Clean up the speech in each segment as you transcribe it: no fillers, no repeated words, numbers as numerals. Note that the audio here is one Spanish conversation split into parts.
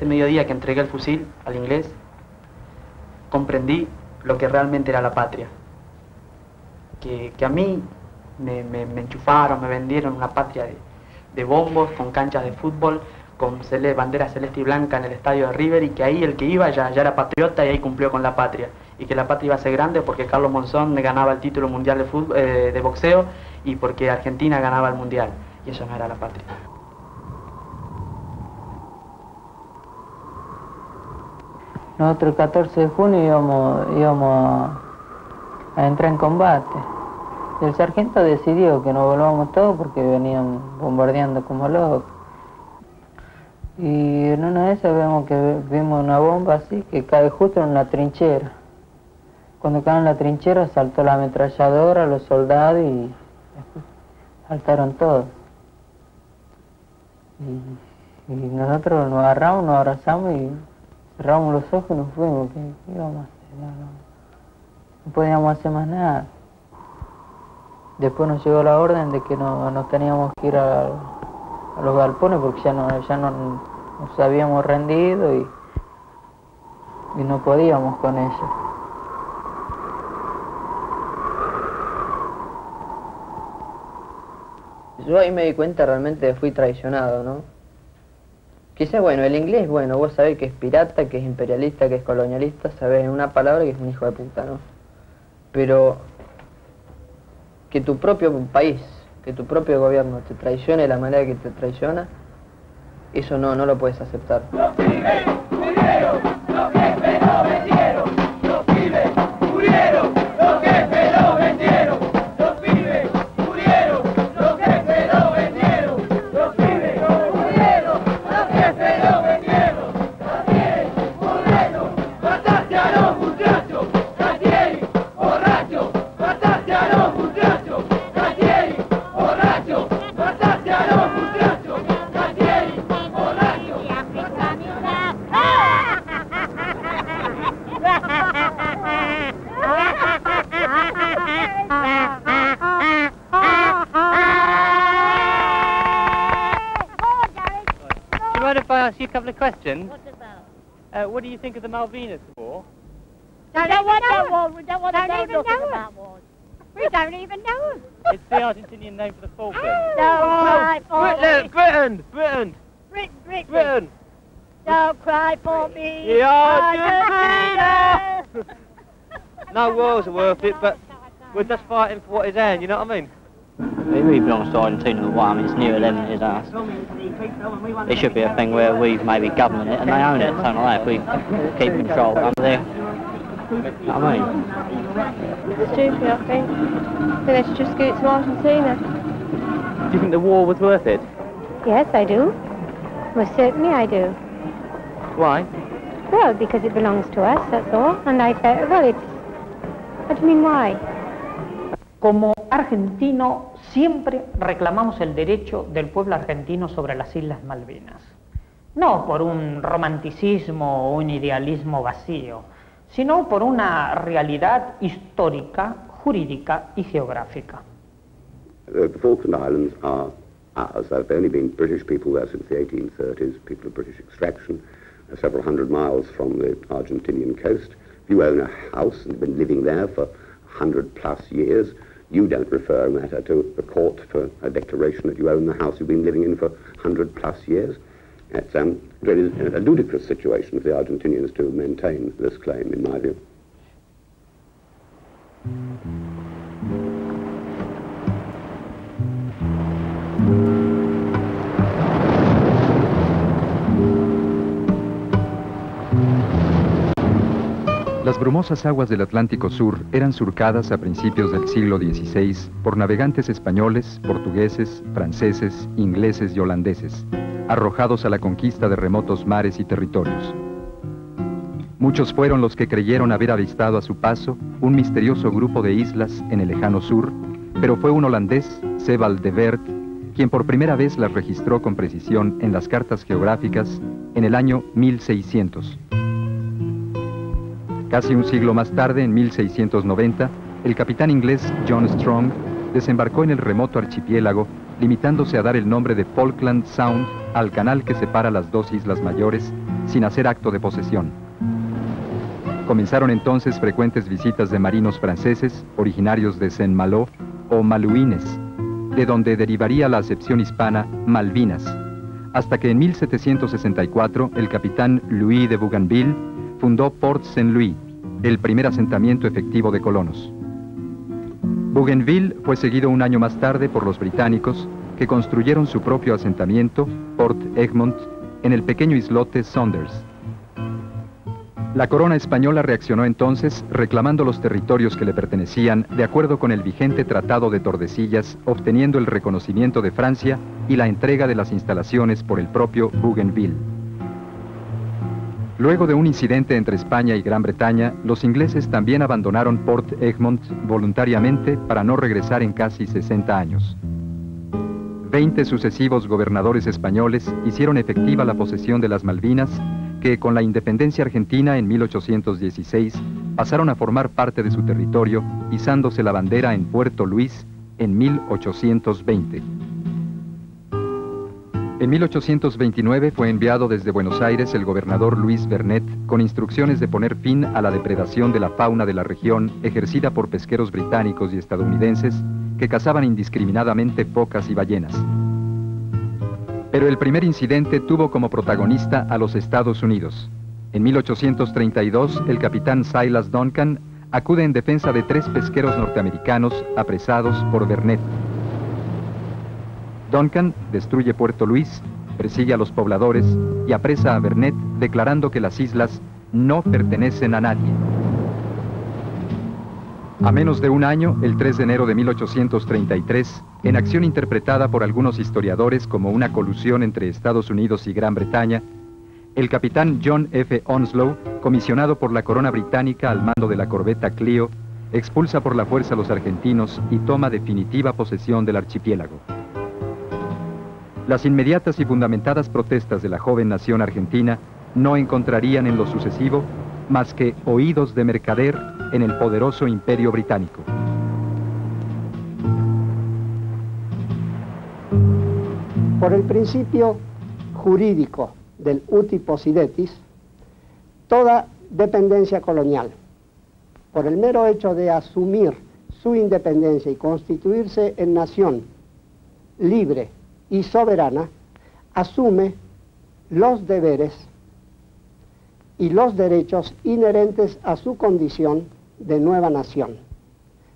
ese mediodía que entregué el fusil al inglés, comprendí lo que realmente era la patria. Que a mí me enchufaron, me vendieron una patria de bombos, con canchas de fútbol, con bandera celeste y blanca en el estadio de River, y que ahí el que iba ya era patriota y ahí cumplió con la patria. Y que la patria iba a ser grande porque Carlos Monzón ganaba el título mundial de boxeo y porque Argentina ganaba el mundial. Y eso no era la patria. Nosotros el 14 de junio íbamos a entrar en combate. El sargento decidió que nos volvamos todos porque venían bombardeando como locos. Y en una de esas vimos una bomba así que cae justo en una trinchera. Cuando cae en la trinchera saltó la ametralladora, los soldados y saltaron todos. Y nosotros nos agarramos, nos abrazamos y cerramos los ojos y nos fuimos. ¿Qué íbamos a hacer? No podíamos hacer más nada. Después nos llegó la orden de que nos teníamos que ir a los galpones porque ya no nos habíamos rendido y no podíamos con ello. Yo ahí me di cuenta realmente que fui traicionado, ¿no? Quizás, bueno, el inglés, bueno, vos sabés que es pirata, que es imperialista, que es colonialista, sabés en una palabra que es un hijo de puta, ¿no? Pero que tu propio país, que tu propio gobierno te traicione de la manera que te traiciona, eso no lo puedes aceptar. Los pibes murieron, los jefes lo vendieron. Los pibes murieron, los jefes lo vendieron. Los pibes murieron, los jefes lo vendieron. Los pibes murieron, los jefes lo vendieron. Castiel, Moreno, mataste a los muchachos. Castiel, borracho, mataste a los muchachos. Castiel, borracho, mataste a los muchachos. Castiel, borracho. Do you mind if I ask you a couple of questions? What's it about? What do you think of the Malvinas War? Don't even know. We don't want to know nothing about wars. We don't even know. It's the Argentinian name for the Falklands. Don't cry for me. Britain! Britain. Don't cry for me. The Argentina! No wars are worth it, but we're just fighting for what is ours, you know what I mean? It really belongs to Argentina. Well, I mean, it's near 11 is ours. It should be a thing where we maybe govern it and they own it, something like that. If we keep control under there. You know what I mean? Stupid, I think. They should just give it to Argentina. Do you think the war was worth it? Yes, I do. Most certainly I do. Why? Well, because it belongs to us, that's all. And I felt, well, it's... What do you mean, why? Como argentino, siempre reclamamos el derecho del pueblo argentino sobre las Islas Malvinas. No por un romanticismo o un idealismo vacío, sino por una realidad histórica, jurídica y geográfica. The Falkland Islands are ours. There have only been British people there since the 1830s, people of British extraction, several hundred miles from the Argentinian coast. If you own a house and have been living there for 100+ years, you don't refer a matter to the court for a declaration that you own the house you've been living in for 100+ years. It's really a ludicrous situation for the Argentinians to maintain this claim, in my view. Las brumosas aguas del Atlántico Sur eran surcadas a principios del siglo XVI por navegantes españoles, portugueses, franceses, ingleses y holandeses, arrojados a la conquista de remotos mares y territorios. Muchos fueron los que creyeron haber avistado a su paso un misterioso grupo de islas en el lejano sur, pero fue un holandés, Sebald de Wert, quien por primera vez las registró con precisión en las cartas geográficas en el año 1600. Casi un siglo más tarde, en 1690, el capitán inglés John Strong desembarcó en el remoto archipiélago, limitándose a dar el nombre de Falkland Sound al canal que separa las dos islas mayores, sin hacer acto de posesión. Comenzaron entonces frecuentes visitas de marinos franceses, originarios de Saint-Malo o malouines, de donde derivaría la acepción hispana Malvinas, hasta que en 1764 el capitán Louis de Bougainville fundó Port Saint-Louis, el primer asentamiento efectivo de colonos. Bougainville fue seguido un año más tarde por los británicos, que construyeron su propio asentamiento, Port Egmont, en el pequeño islote Saunders. La corona española reaccionó entonces reclamando los territorios que le pertenecían de acuerdo con el vigente Tratado de Tordesillas, obteniendo el reconocimiento de Francia y la entrega de las instalaciones por el propio Bougainville. Luego de un incidente entre España y Gran Bretaña, los ingleses también abandonaron Port Egmont voluntariamente para no regresar en casi 60 años. 20 sucesivos gobernadores españoles hicieron efectiva la posesión de las Malvinas, que con la independencia argentina en 1816 pasaron a formar parte de su territorio, izándose la bandera en Puerto Luis en 1820. En 1829 fue enviado desde Buenos Aires el gobernador Luis Bernet con instrucciones de poner fin a la depredación de la fauna de la región ejercida por pesqueros británicos y estadounidenses que cazaban indiscriminadamente focas y ballenas. Pero el primer incidente tuvo como protagonista a los Estados Unidos. En 1832, el capitán Silas Duncan acude en defensa de 3 pesqueros norteamericanos apresados por Bernet. Duncan destruye Puerto Luis, persigue a los pobladores y apresa a Bernet, declarando que las islas no pertenecen a nadie. A menos de un año, el 3 de enero de 1833, en acción interpretada por algunos historiadores como una colusión entre Estados Unidos y Gran Bretaña, el capitán John F. Onslow, comisionado por la corona británica al mando de la corbeta Clio, expulsa por la fuerza a los argentinos y toma definitiva posesión del archipiélago. Las inmediatas y fundamentadas protestas de la joven nación argentina no encontrarían en lo sucesivo más que oídos de mercader en el poderoso imperio británico. Por el principio jurídico del uti possidetis, toda dependencia colonial, por el mero hecho de asumir su independencia y constituirse en nación libre y soberana, asume los deberes y los derechos inherentes a su condición de nueva nación,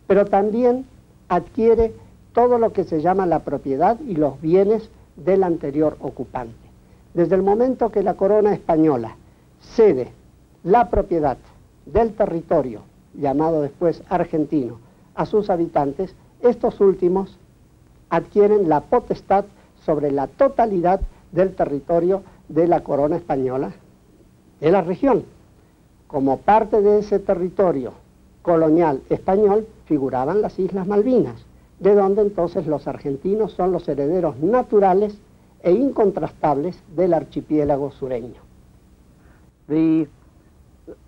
pero también adquiere todo lo que se llama la propiedad y los bienes del anterior ocupante. Desde el momento que la corona española cede la propiedad del territorio, llamado después argentino, a sus habitantes, estos últimos adquieren la potestad sobre la totalidad del territorio de la corona española de la región. Como parte de ese territorio colonial español figuraban las Islas Malvinas, de donde entonces los argentinos son los herederos naturales e incontrastables del archipiélago sureño. The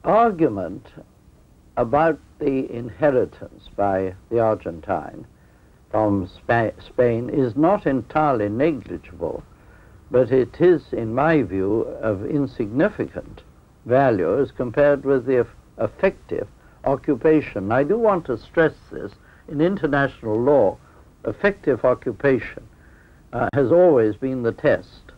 argument about the inheritance by the Argentine from Spain is not entirely negligible, but it is, in my view, of insignificant value as compared with the effective occupation. I do want to stress this. In international law, effective occupation has always been the test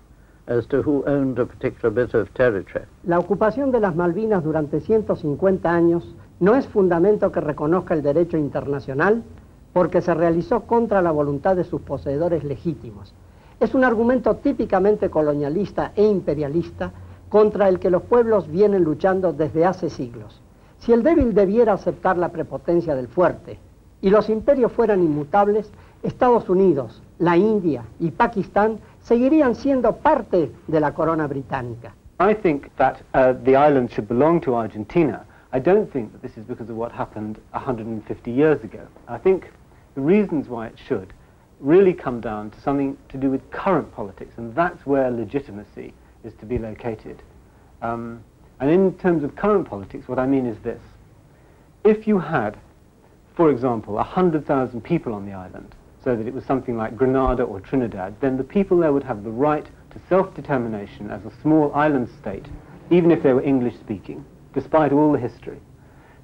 as to who owned a particular bit of territory. La ocupación de las Malvinas durante 150 años no es fundamento que reconozca el derecho internacional porque se realizó contra la voluntad de sus poseedores legítimos. Es un argumento típicamente colonialista e imperialista contra el que los pueblos vienen luchando desde hace siglos. Si el débil debiera aceptar la prepotencia del fuerte y los imperios fueran inmutables, Estados Unidos, la India y Pakistán seguirían siendo parte de la corona británica. I think that the island should belong to Argentina. I don't think that this is because of what happened 150 years ago. I think the reasons why it should really come down to something to do with current politics, and that's where legitimacy is to be located. And in terms of current politics, what I mean is this. If you had, for example, 100,000 people on the island, so that it was something like Grenada or Trinidad, then the people there would have the right to self-determination as a small island state even if they were English speaking, despite all the history.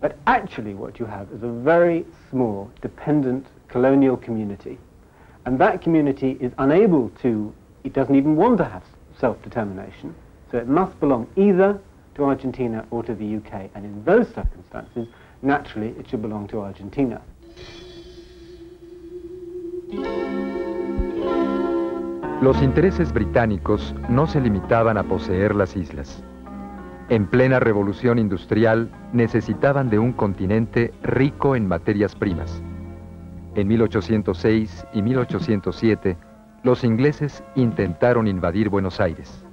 But actually what you have is a very small, dependent colonial community. And that community is unable to, it doesn't even want to have self-determination, so it must belong either to Argentina or to the UK. And in those circumstances, naturally, it should belong to Argentina. Los intereses británicos no se limitaban a poseer las islas. En plena revolución industrial, necesitaban de un continente rico en materias primas. En 1806 y 1807, los ingleses intentaron invadir Buenos Aires.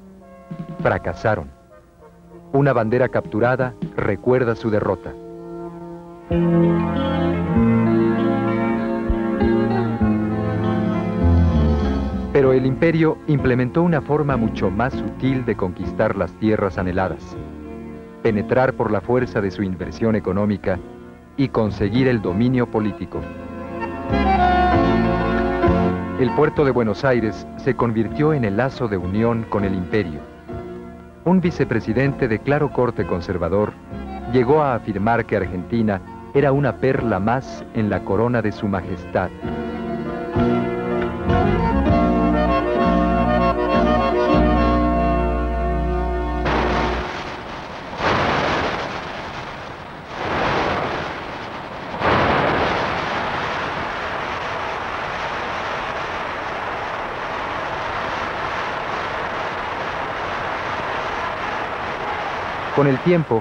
Fracasaron. Una bandera capturada recuerda su derrota. Pero el imperio implementó una forma mucho más sutil de conquistar las tierras anheladas, penetrar por la fuerza de su inversión económica y conseguir el dominio político. El puerto de Buenos Aires se convirtió en el lazo de unión con el imperio. Un vicepresidente de claro corte conservador llegó a afirmar que Argentina era una perla más en la corona de su majestad. Con el tiempo,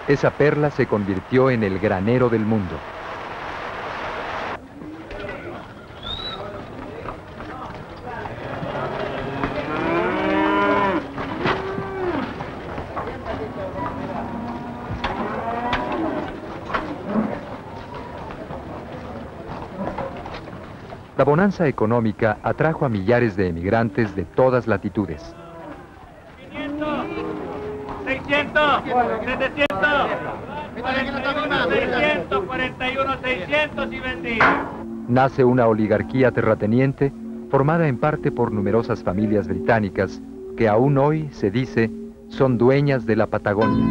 esa perla se convirtió en el granero del mundo. La bonanza económica atrajo a millares de emigrantes de todas latitudes. 600, 700, 641, 600 y vendido. Nace una oligarquía terrateniente formada en parte por numerosas familias británicas que aún hoy, se dice, son dueñas de la Patagonia.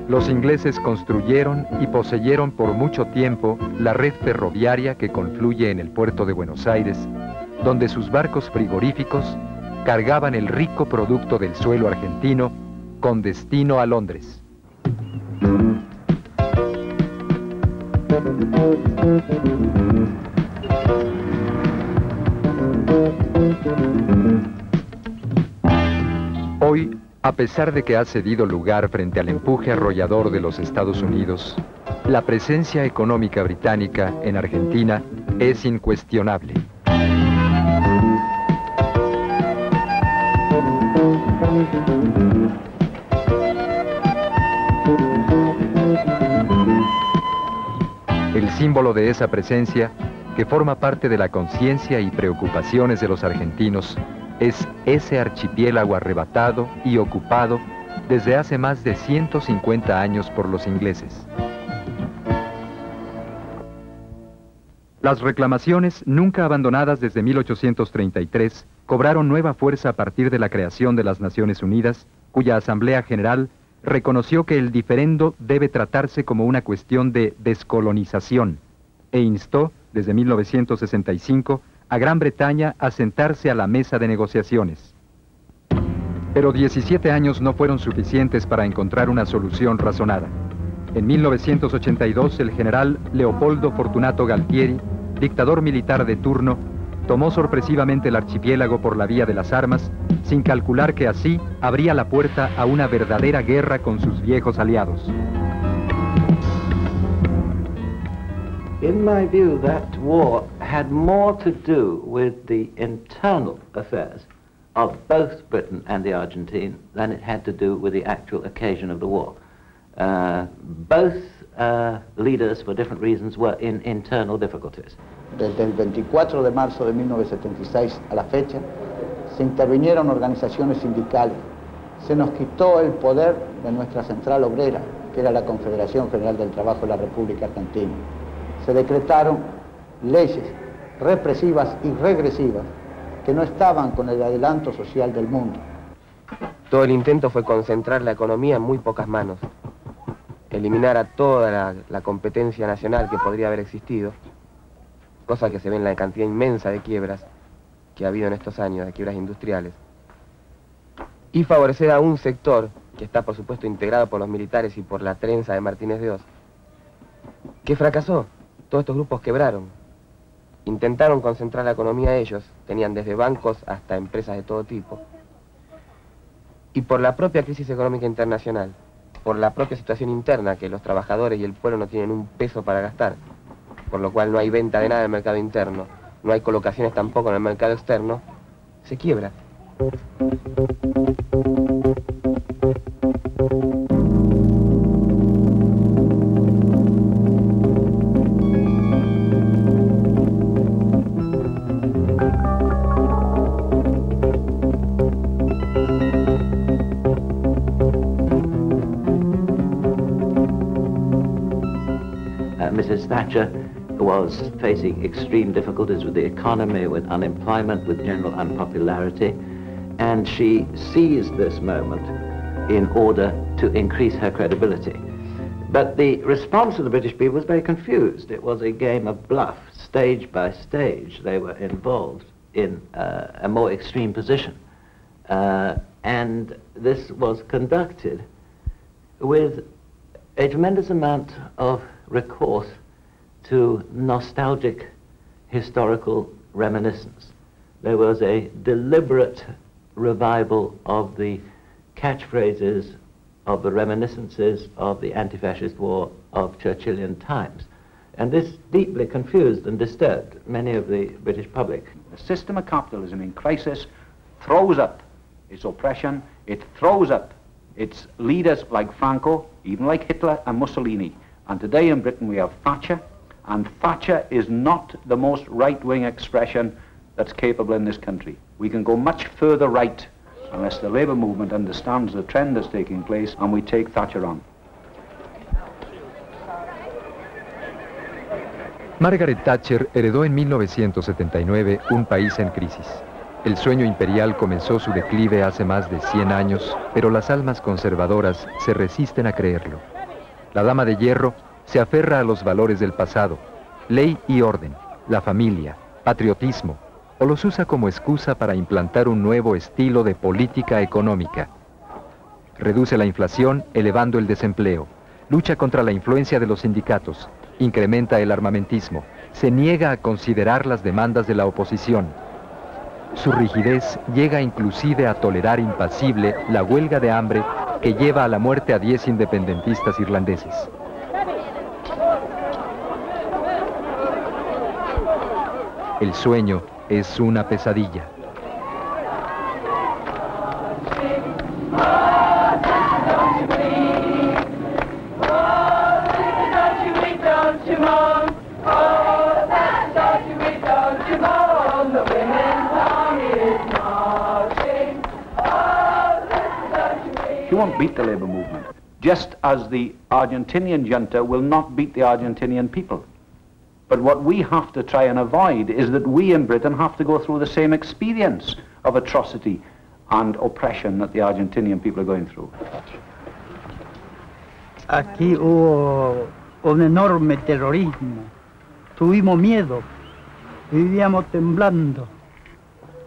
Los ingleses construyeron y poseyeron por mucho tiempo la red ferroviaria que confluye en el puerto de Buenos Aires, donde sus barcos frigoríficos cargaban el rico producto del suelo argentino con destino a Londres. Hoy, a pesar de que ha cedido lugar frente al empuje arrollador de los Estados Unidos, la presencia económica británica en Argentina es incuestionable. El símbolo de esa presencia, que forma parte de la conciencia y preocupaciones de los argentinos, es ese archipiélago arrebatado y ocupado desde hace más de 150 años por los ingleses. Las reclamaciones, nunca abandonadas desde 1833, cobraron nueva fuerza a partir de la creación de las Naciones Unidas, cuya Asamblea General reconoció que el diferendo debe tratarse como una cuestión de descolonización e instó, desde 1965, a Gran Bretaña a sentarse a la mesa de negociaciones. Pero 17 años no fueron suficientes para encontrar una solución razonada. En 1982, el general Leopoldo Fortunato Galtieri, dictador militar de turno, tomó sorpresivamente el archipiélago por la vía de las armas, sin calcular que así abría la puerta a una verdadera guerra con sus viejos aliados. In my view, that war had more to do with the internal affairs of both Britain and the Argentine than it had to do with the actual occasion of the war. Both leaders, for different reasons, were in internal difficulties. Desde el 24 de marzo de 1976 a la fecha, se intervinieron organizaciones sindicales, se nos quitó el poder de nuestra central obrera, que era la Confederación General del Trabajo de la República Argentina. Se decretaron leyes represivas y regresivas que no estaban con el adelanto social del mundo. Todo el intento fue concentrar la economía en muy pocas manos, eliminar a toda la competencia nacional que podría haber existido, cosa que se ve en la cantidad inmensa de quiebras que ha habido en estos años, de quiebras industriales, y favorecer a un sector que está por supuesto integrado por los militares y por la trenza de Martínez de Oz, que fracasó. Todos estos grupos quebraron. Intentaron concentrar la economía ellos, tenían desde bancos hasta empresas de todo tipo. Y por la propia crisis económica internacional, por la propia situación interna, que los trabajadores y el pueblo no tienen un peso para gastar, por lo cual no hay venta de nada en el mercado interno, no hay colocaciones tampoco en el mercado externo, se quiebra. Mrs. Thatcher was facing extreme difficulties with the economy, with unemployment, with general unpopularity, and she seized this moment in order to increase her credibility. But the response of the British people was very confused. It was a game of bluff. Stage by stage, they were involved in a more extreme position. And this was conducted with a tremendous amount of recourse to nostalgic historical reminiscence. There was a deliberate revival of the catchphrases, of the reminiscences of the anti-fascist war of Churchillian times. And this deeply confused and disturbed many of the British public. The system of capitalism in crisis throws up its oppression, it throws up its leaders like Franco, even like Hitler and Mussolini. And today in Britain we have Thatcher, and Thatcher is not the most right-wing expression that's capable in this country. We can go much further right unless the Labour movement understands the trend that's taking place and we take Thatcher on. Margaret Thatcher heredó en 1979 un país en crisis. El sueño imperial comenzó su declive hace más de 100 años, pero las almas conservadoras se resisten a creerlo. La Dama de Hierro se aferra a los valores del pasado, ley y orden, la familia, patriotismo, o los usa como excusa para implantar un nuevo estilo de política económica. Reduce la inflación elevando el desempleo, lucha contra la influencia de los sindicatos, incrementa el armamentismo, se niega a considerar las demandas de la oposición. Su rigidez llega inclusive a tolerar impasible la huelga de hambre que lleva a la muerte a 10 independentistas irlandeses. El sueño es una pesadilla. You won't beat the Labour movement, just as the Argentinian junta will not beat the Argentinian people. But what we have to try and avoid is that we in Britain have to go through the same experience of atrocity and oppression that the Argentinian people are going through. Aquí hubo un enorme terrorismo, tuvimos miedo, vivíamos temblando,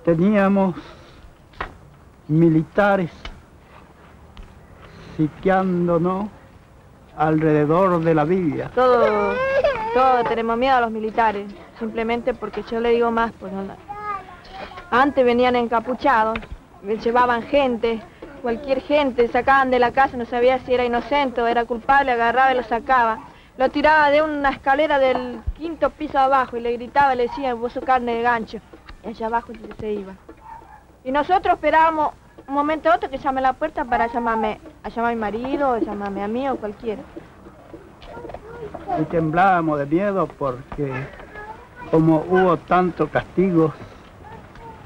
teníamos militares sitiándonos alrededor de la villa. Todos tenemos miedo a los militares, simplemente porque yo le digo más, pues antes venían encapuchados, llevaban gente, cualquier gente, sacaban de la casa, no sabía si era inocente o era culpable, agarraba y lo sacaba. Lo tiraba de una escalera del 5º piso abajo y le gritaba, le decía, vos sos carne de gancho. Y allá abajo se iba. Y nosotros esperábamos un momento a otro que llame a la puerta para llamarme a mi marido, o llamarme a mí o cualquiera. Y temblábamos de miedo porque como hubo tantos castigos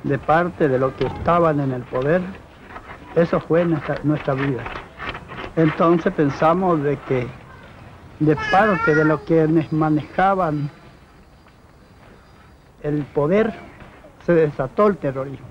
de parte de los que estaban en el poder, eso fue nuestra vida. Entonces pensamos de que de parte de los quienes manejaban el poder se desató el terrorismo.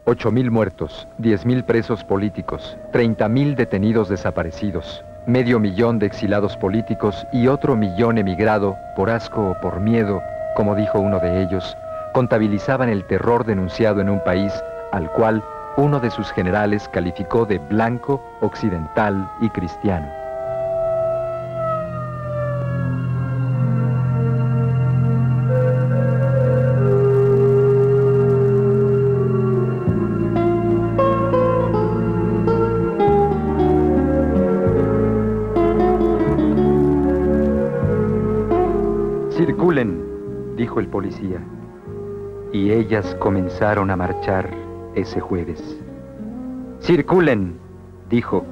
8.000 muertos, 10.000 presos políticos, 30.000 detenidos desaparecidos, 500.000 de exilados políticos y otro 1.000.000 emigrado por asco o por miedo, como dijo uno de ellos, contabilizaban el terror denunciado en un país al cual uno de sus generales calificó de blanco, occidental y cristiano. Circulen, dijo el policía, y ellas comenzaron a marchar ese jueves. Circulen, dijo,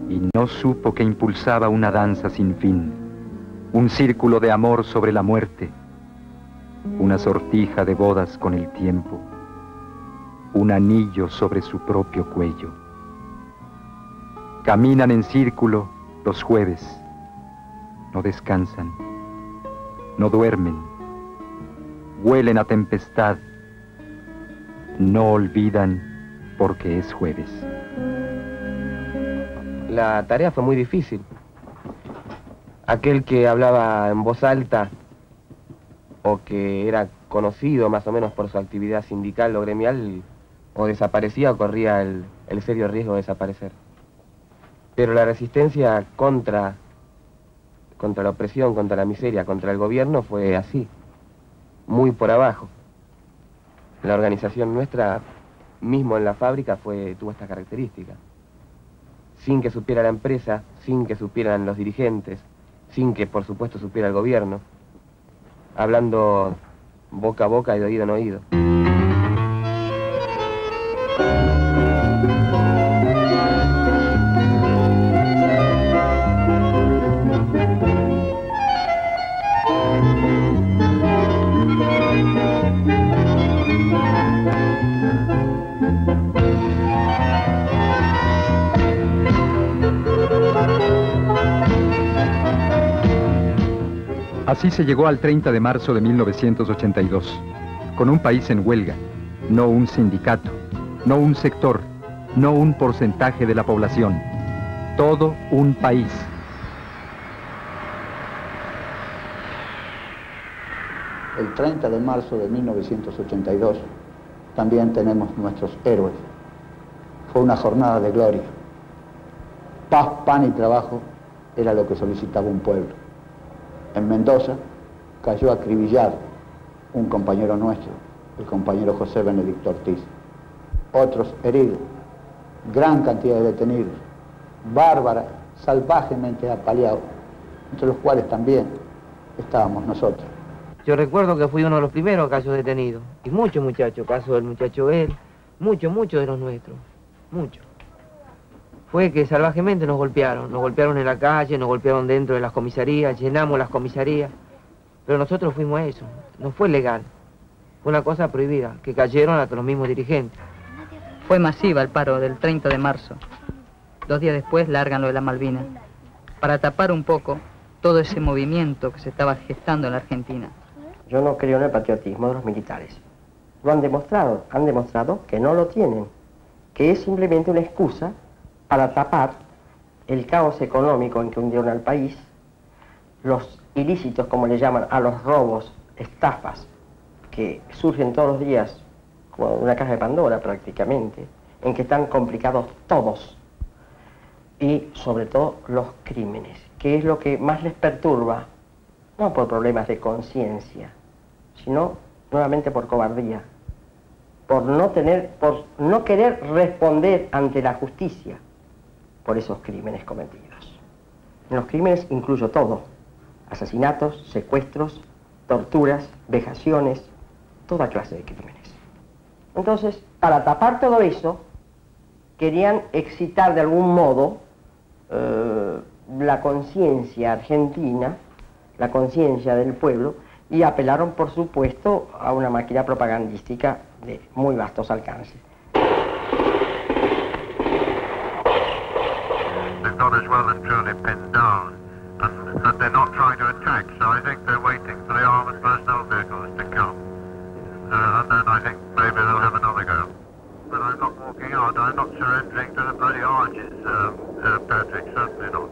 y no supo que impulsaba una danza sin fin, un círculo de amor sobre la muerte, una sortija de bodas con el tiempo, un anillo sobre su propio cuello. Caminan en círculo los jueves, no descansan, no duermen, huelen a tempestad, no olvidan porque es jueves. La tarea fue muy difícil. Aquel que hablaba en voz alta o que era conocido más o menos por su actividad sindical o gremial, o desaparecía o corría el serio riesgo de desaparecer. Pero la resistencia contra la opresión, contra la miseria, contra el gobierno fue así, muy por abajo. La organización nuestra, mismo en la fábrica, tuvo estas características. Sin que supiera la empresa, sin que supieran los dirigentes, sin que por supuesto supiera el gobierno, hablando boca a boca y de oído en oído. Así se llegó al 30 de marzo de 1982, con un país en huelga, no un sindicato, no un sector, no un porcentaje de la población, todo un país. El 30 de marzo de 1982 también tenemos nuestros héroes. Fue una jornada de gloria. Paz, pan y trabajo era lo que solicitaba un pueblo. En Mendoza cayó acribillado un compañero nuestro, el compañero José Benedicto Ortiz. Otros heridos, gran cantidad de detenidos, bárbara, salvajemente apaleados, entre los cuales también estábamos nosotros. Yo recuerdo que fui uno de los primeros que cayó detenido, y muchos muchachos, caso del muchacho él, muchos de los nuestros, muchos. Fue que salvajemente nos golpearon en la calle, nos golpearon dentro de las comisarías, llenamos las comisarías, pero nosotros fuimos a eso, no fue legal, fue una cosa prohibida, que cayeron hasta los mismos dirigentes. Fue masiva el paro del 30 de marzo, 2 días después largan lo de la Malvinas, para tapar un poco todo ese movimiento que se estaba gestando en la Argentina. Yo no creo en el patriotismo de los militares, lo han demostrado que no lo tienen, que es simplemente una excusa para tapar el caos económico en que hundieron al país, los ilícitos, como le llaman, a los robos, estafas, que surgen todos los días, como una caja de Pandora prácticamente, en que están complicados todos, y sobre todo los crímenes, que es lo que más les perturba, no por problemas de conciencia, sino nuevamente por cobardía, por no querer responder ante la justicia por esos crímenes cometidos. En los crímenes incluyo todo: asesinatos, secuestros, torturas, vejaciones, toda clase de crímenes. Entonces, para tapar todo eso, querían excitar de algún modo la conciencia argentina, la conciencia del pueblo, y apelaron, por supuesto, a una máquina propagandística de muy vastos alcances. not as well and truly pinned down, and they're not trying to attack, so I think they're waiting for the armoured personnel vehicles to come. And then I think maybe they'll have another go. But I'm not walking out, I'm not surrendering to the bloody arches, Patrick, certainly not.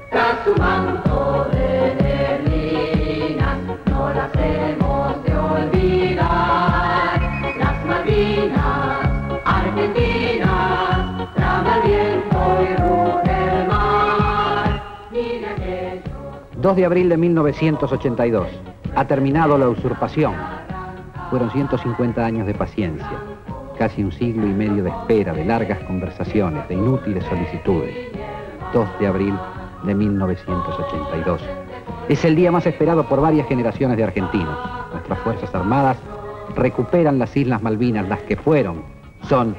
Tras su manto de neblina, no las hemos de olvidar. Las Malvinas, Argentinas, trama el viento y ruge el mar. Mire aquello. 2 de abril de 1982. Ha terminado la usurpación. Fueron 150 años de paciencia, casi un siglo y medio de espera, de largas conversaciones, de inútiles solicitudes. 2 de abril de 1982. Es el día más esperado por varias generaciones de argentinos. Nuestras Fuerzas Armadas recuperan las Islas Malvinas, las que fueron, son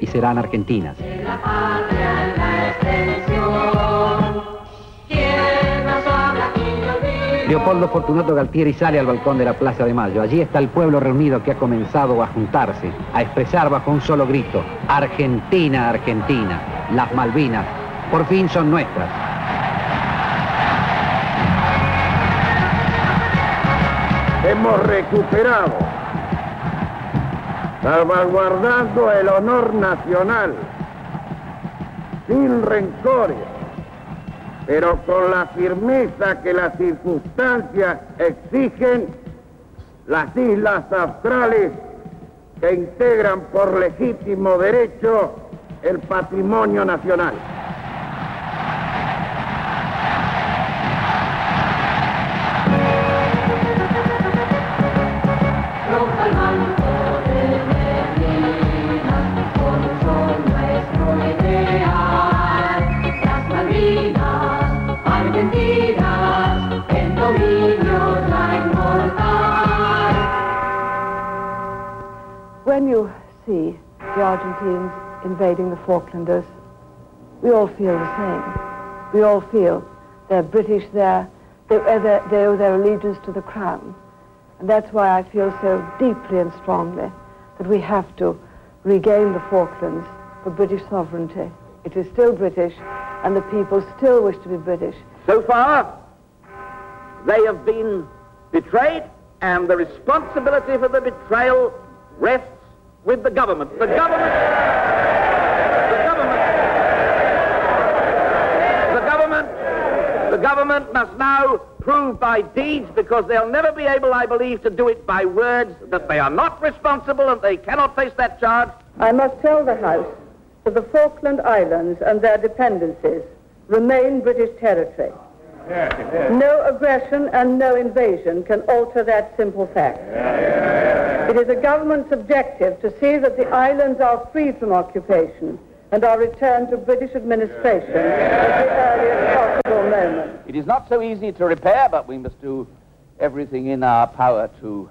y serán argentinas. La patria en la extensión, ¿quién nos habla y olvida? Leopoldo Fortunato Galtieri sale al balcón de la Plaza de Mayo. Allí está el pueblo reunido que ha comenzado a juntarse, a expresar bajo un solo grito: Argentina, Argentina, las Malvinas por fin son nuestras. Hemos recuperado, salvaguardando el honor nacional, sin rencores, pero con la firmeza que las circunstancias exigen, las islas australes que integran por legítimo derecho el patrimonio nacional. Rompa el manto de neblina, con un sol nuestro ideal. Las Malvinas, Argentinas, en dominio ya inmortal. When you see the Argentines invading the Falklanders, we all feel the same. We all feel they're British there, they owe their allegiance to the Crown. And that's why I feel so deeply and strongly that we have to regain the Falklands for British sovereignty. It is still British, and the people still wish to be British. So far, they have been betrayed, and the responsibility for the betrayal rests with the government. The government must now prove by deeds, because they'll never be able, I believe, to do it by words, that they are not responsible and they cannot face that charge. I must tell the House that the Falkland Islands and their dependencies remain British territory. No aggression and no invasion can alter that simple fact. It is a government's objective to see that the islands are free from occupation and are returned to British administration at the earliest possible moment. It is not so easy to repair, but we must do everything in our power to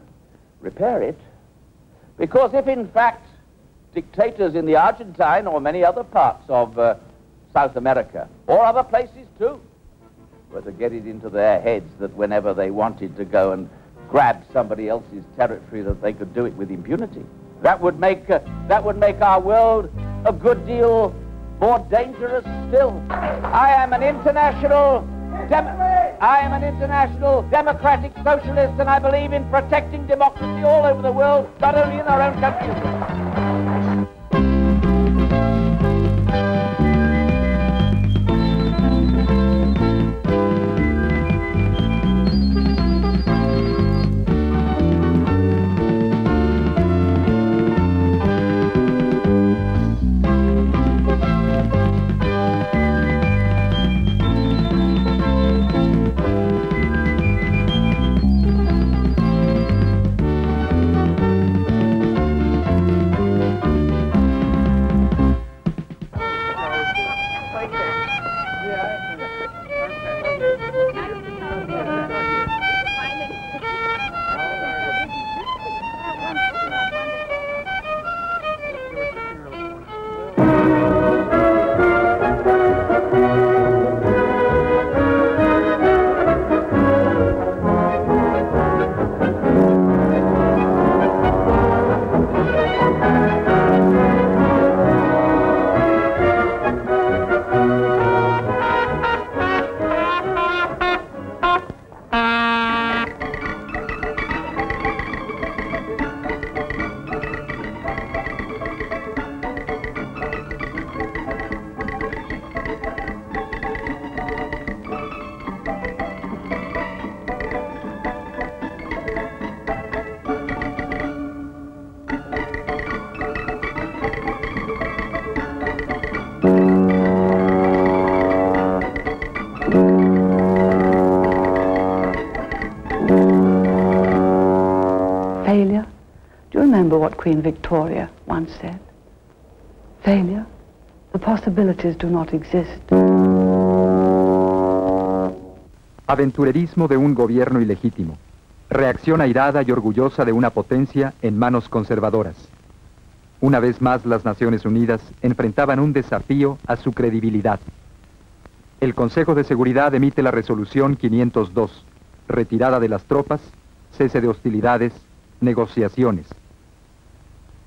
repair it. Because if, in fact, dictators in the Argentine or many other parts of South America, or other places too, were to get it into their heads that whenever they wanted to go and grab somebody else's territory, that they could do it with impunity, that would make our world a good deal more dangerous still. I am an international democratic socialist, and I believe in protecting democracy all over the world, not only in our own country. what Queen Victoria once said. Failure, the possibilities do not exist. Aventurerismo de un gobierno ilegítimo. Reacción airada y orgullosa de una potencia en manos conservadoras. Una vez más las Naciones Unidas enfrentaban un desafío a su credibilidad. El Consejo de Seguridad emite la resolución 502, retirada de las tropas, cese de hostilidades, negociaciones.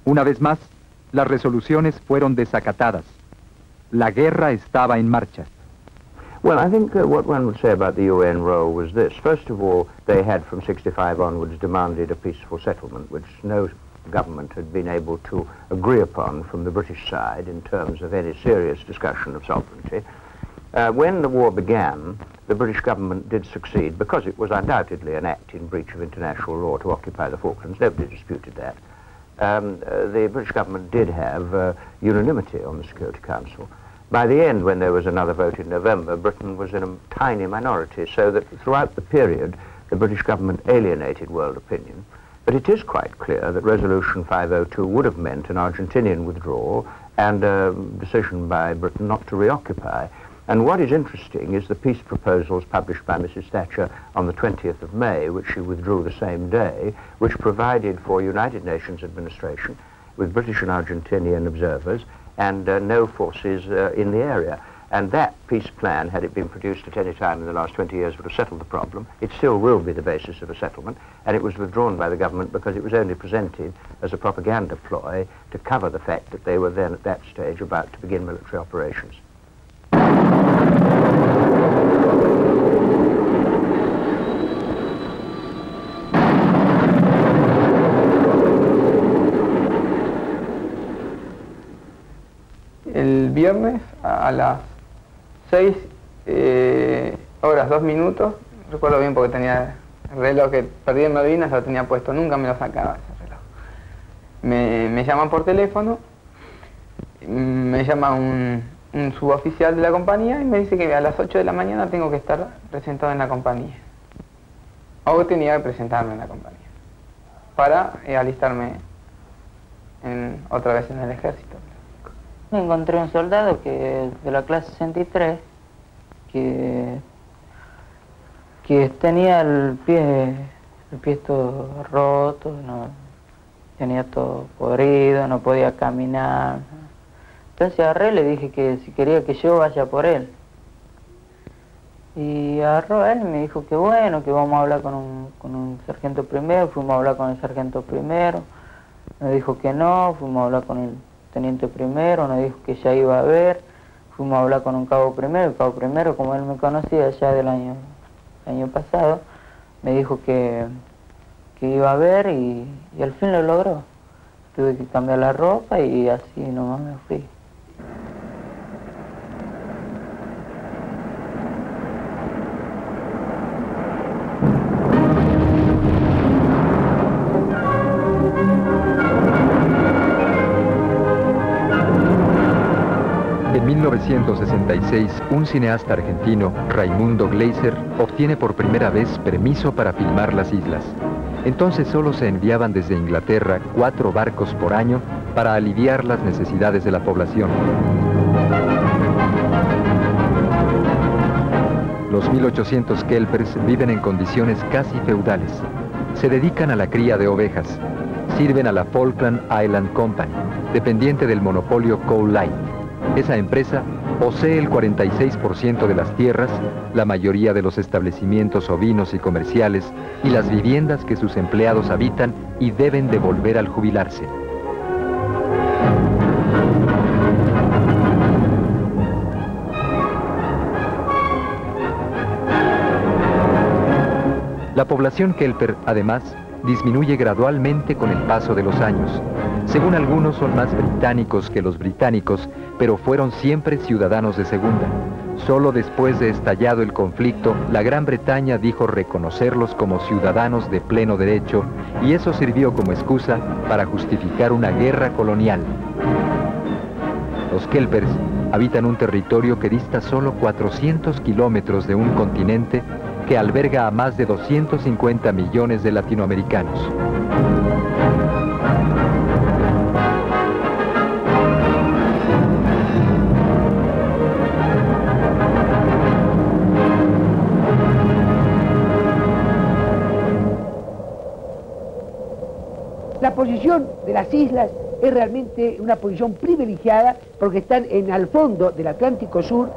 Una vez más, las resoluciones fueron desacatadas. La guerra estaba en marcha. Well, I think what one would say about the UN role was this. First of all, they had from 65 onwards demanded a peaceful settlement, which no government had been able to agree upon from the British side in terms of any serious discussion of sovereignty. When the war began, the British government did succeed, because it was undoubtedly an act in breach of international law to occupy the Falklands. Nobody disputed that. The British government did have unanimity on the Security Council. By the end, when there was another vote in November, Britain was in a tiny minority, so that throughout the period, the British government alienated world opinion. But it is quite clear that Resolution 502 would have meant an Argentinian withdrawal and a decision by Britain not to reoccupy. And what is interesting is the peace proposals published by Mrs. Thatcher on the 20th of May, which she withdrew the same day, which provided for United Nations administration with British and Argentinian observers and no forces in the area. And that peace plan, had it been produced at any time in the last 20 years, would have settled the problem. It still will be the basis of a settlement, and it was withdrawn by the government because it was only presented as a propaganda ploy to cover the fact that they were then at that stage about to begin military operations. El viernes a las 6 horas 2 minutos, recuerdo bien porque tenía el reloj que perdí en Malvinas, lo tenía puesto, nunca me lo sacaba ese reloj. Me llaman por teléfono, me llama un suboficial de la compañía y me dice que a las 8 de la mañana tengo que estar presentado en la compañía. O tenía que presentarme en la compañía para alistarme otra vez en el ejército. Me encontré un soldado de la clase 63 que tenía el pie todo roto, tenía todo podrido, no podía caminar. Entonces agarré, le dije que si quería que yo vaya por él. Y agarró a él y me dijo que bueno, que vamos a hablar con un sargento primero. Fuimos a hablar con el sargento primero, me dijo que no. Fuimos a hablar con el teniente primero, nos dijo que ya iba a ver. Fuimos a hablar con un cabo primero. El cabo primero, como él me conocía ya del año pasado, me dijo que iba a ver y al fin lo logró. Tuve que cambiar la ropa y así nomás me fui. En 1966, un cineasta argentino, Raimundo Gleiser, obtiene por primera vez permiso para filmar las islas. Entonces solo se enviaban desde Inglaterra 4 barcos por año para aliviar las necesidades de la población. Los 1800 kelpers viven en condiciones casi feudales. Se dedican a la cría de ovejas. Sirven a la Falkland Island Company, dependiente del monopolio Coal Line. Esa empresa posee el 46% de las tierras, la mayoría de los establecimientos ovinos y comerciales y las viviendas que sus empleados habitan y deben devolver al jubilarse. La población kelper, además, disminuye gradualmente con el paso de los años. Según algunos, son más británicos que los británicos, pero fueron siempre ciudadanos de segunda. Solo después de estallado el conflicto, la Gran Bretaña dijo reconocerlos como ciudadanos de pleno derecho, y eso sirvió como excusa para justificar una guerra colonial. Los kelpers habitan un territorio que dista solo 400 kilómetros de un continente que alberga a más de 250 millones de latinoamericanos. posición de las islas es realmente una posición privilegiada porque están al fondo del Atlántico Sur,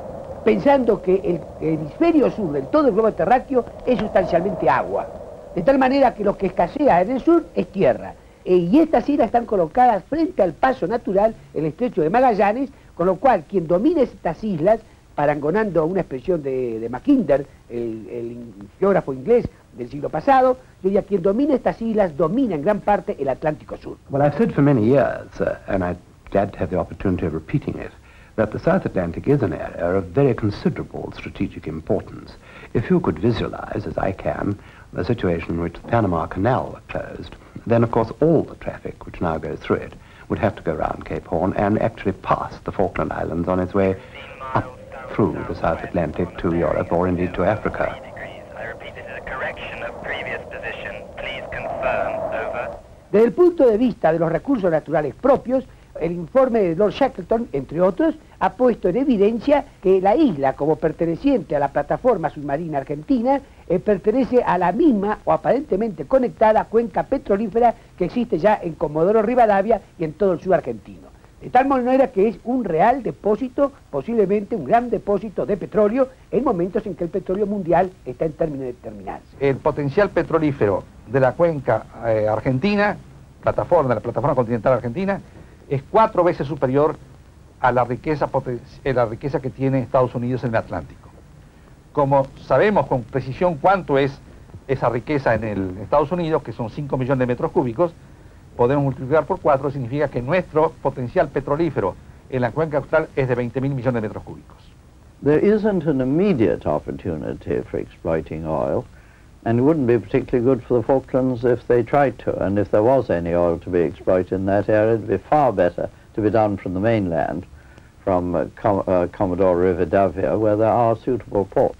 pensando que el hemisferio sur del todo el globo terráqueo es sustancialmente agua. De tal manera que lo que escasea en el sur es tierra. Y estas islas están colocadas frente al paso natural, el estrecho de Magallanes, con lo cual quien domina estas islas, parangonando una expresión de Mackinder, el geógrafo inglés del siglo pasado, diría, quien domina estas islas domina en gran parte el Atlántico Sur. Well, I've said for many years, and I'm glad to have the opportunity of repeating it, that the South Atlantic is an area of very considerable strategic importance. If you could visualize, as I can, the situation in which the Panama Canal were closed, then of course all the traffic which now goes through it would have to go round Cape Horn and actually pass the Falkland Islands on its way up through the South Atlantic to Europe or indeed to Africa. Desde el punto de vista de los recursos naturales propios, el informe de Lord Shackleton, entre otros, ha puesto en evidencia que la isla, como perteneciente a la plataforma submarina argentina, pertenece a la misma o aparentemente conectada cuenca petrolífera que existe ya en Comodoro Rivadavia y en todo el sur argentino. De tal manera que es un real depósito, posiblemente un gran depósito de petróleo, en momentos en que el petróleo mundial está en términos de terminarse. El potencial petrolífero de la cuenca argentina, la plataforma continental argentina, es 4 veces superior a la riqueza que tiene Estados Unidos en el Atlántico. Como sabemos con precisión cuánto es esa riqueza en el Estados Unidos, que son 5 millones de metros cúbicos, podemos multiplicar por 4, significa que nuestro potencial petrolífero en la cuenca austral es de 20.000 millones de metros cúbicos. There isn't an immediate opportunity for exploiting oil, and it wouldn't be particularly good for the Falklands if they tried to, and if there was any oil to be exploited in that area, it would be far better to be done from the mainland, from Commodore Rivadavia, where there are suitable ports.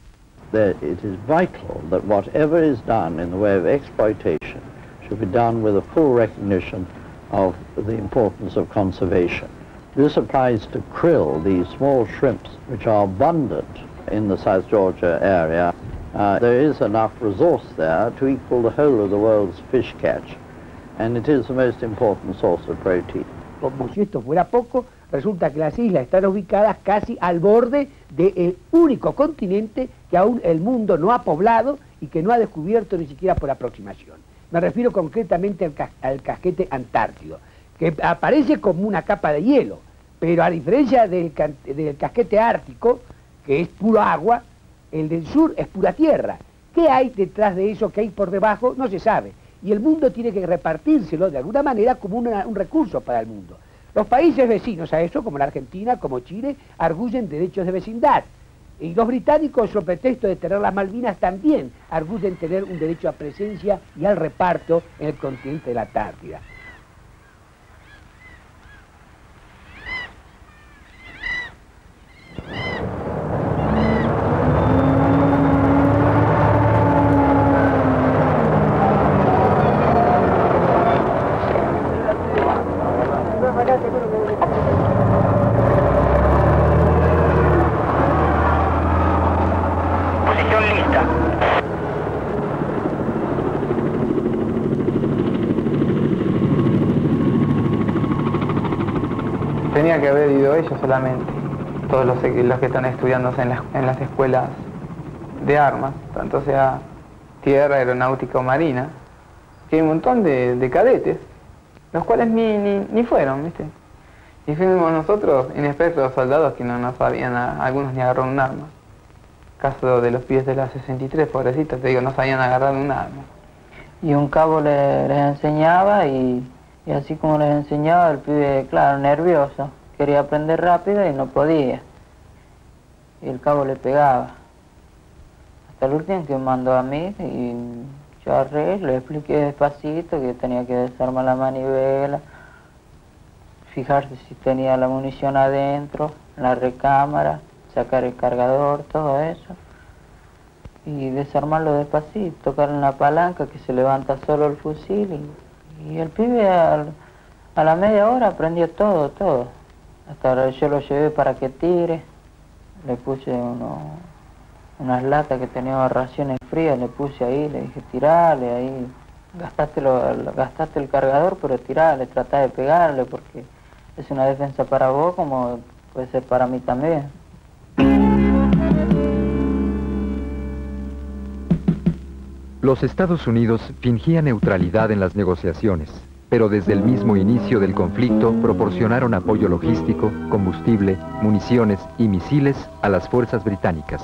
It is vital that whatever is done in the way of exploitation should be done with a full recognition of the importance of conservation. This applies to krill, these small shrimps, which are abundant in the South Georgia area. There is enough resource there to equal the whole of the world's fish catch, and it is the most important source of protein. Como si esto fuera poco, resulta que las islas están ubicadas casi al borde del único continente que aún el mundo no ha poblado y que no ha descubierto ni siquiera por aproximación. Me refiero concretamente al casquete antártido, que aparece como una capa de hielo, pero a diferencia del casquete ártico, que es puro agua, el del sur es pura tierra. ¿Qué hay detrás de eso? ¿Qué hay por debajo? No se sabe. Y el mundo tiene que repartírselo de alguna manera como un recurso para el mundo. Los países vecinos a eso, como la Argentina, como Chile, arguyen derechos de vecindad. Y los británicos, sobre pretexto de tener las Malvinas, también arguyen tener un derecho a presencia y al reparto en el continente de la Antártida. Tenía que haber ido ellos solamente, todos los que están estudiándose en las escuelas de armas, tanto sea tierra, aeronáutica o marina, que hay un montón de cadetes, los cuales ni fueron, ¿viste? Y fuimos nosotros, inexpertos soldados que no nos sabían, algunos ni agarrar un arma. Caso de los pibes de la 63, pobrecitos, te digo, no sabían agarrar un arma. Y un cabo les enseñaba y así como les enseñaba, el pibe, claro, nervioso, quería aprender rápido y no podía. Y el cabo le pegaba. Hasta el último que me mandó a mí y yo agarré, le expliqué despacito que tenía que desarmar la manivela, fijarse si tenía la munición adentro, la recámara, sacar el cargador, todo eso. Y desarmarlo despacito, tocar en la palanca que se levanta solo el fusil y el pibe a la media hora aprendió todo. Hasta ahora yo lo llevé para que tire, le puse unas latas que tenían raciones frías, le puse ahí, le dije tirale ahí, gastaste el cargador, pero tirale, tratá de pegarle, porque es una defensa para vos como puede ser para mí también. Los Estados Unidos fingían neutralidad en las negociaciones, pero desde el mismo inicio del conflicto proporcionaron apoyo logístico, combustible, municiones y misiles a las fuerzas británicas.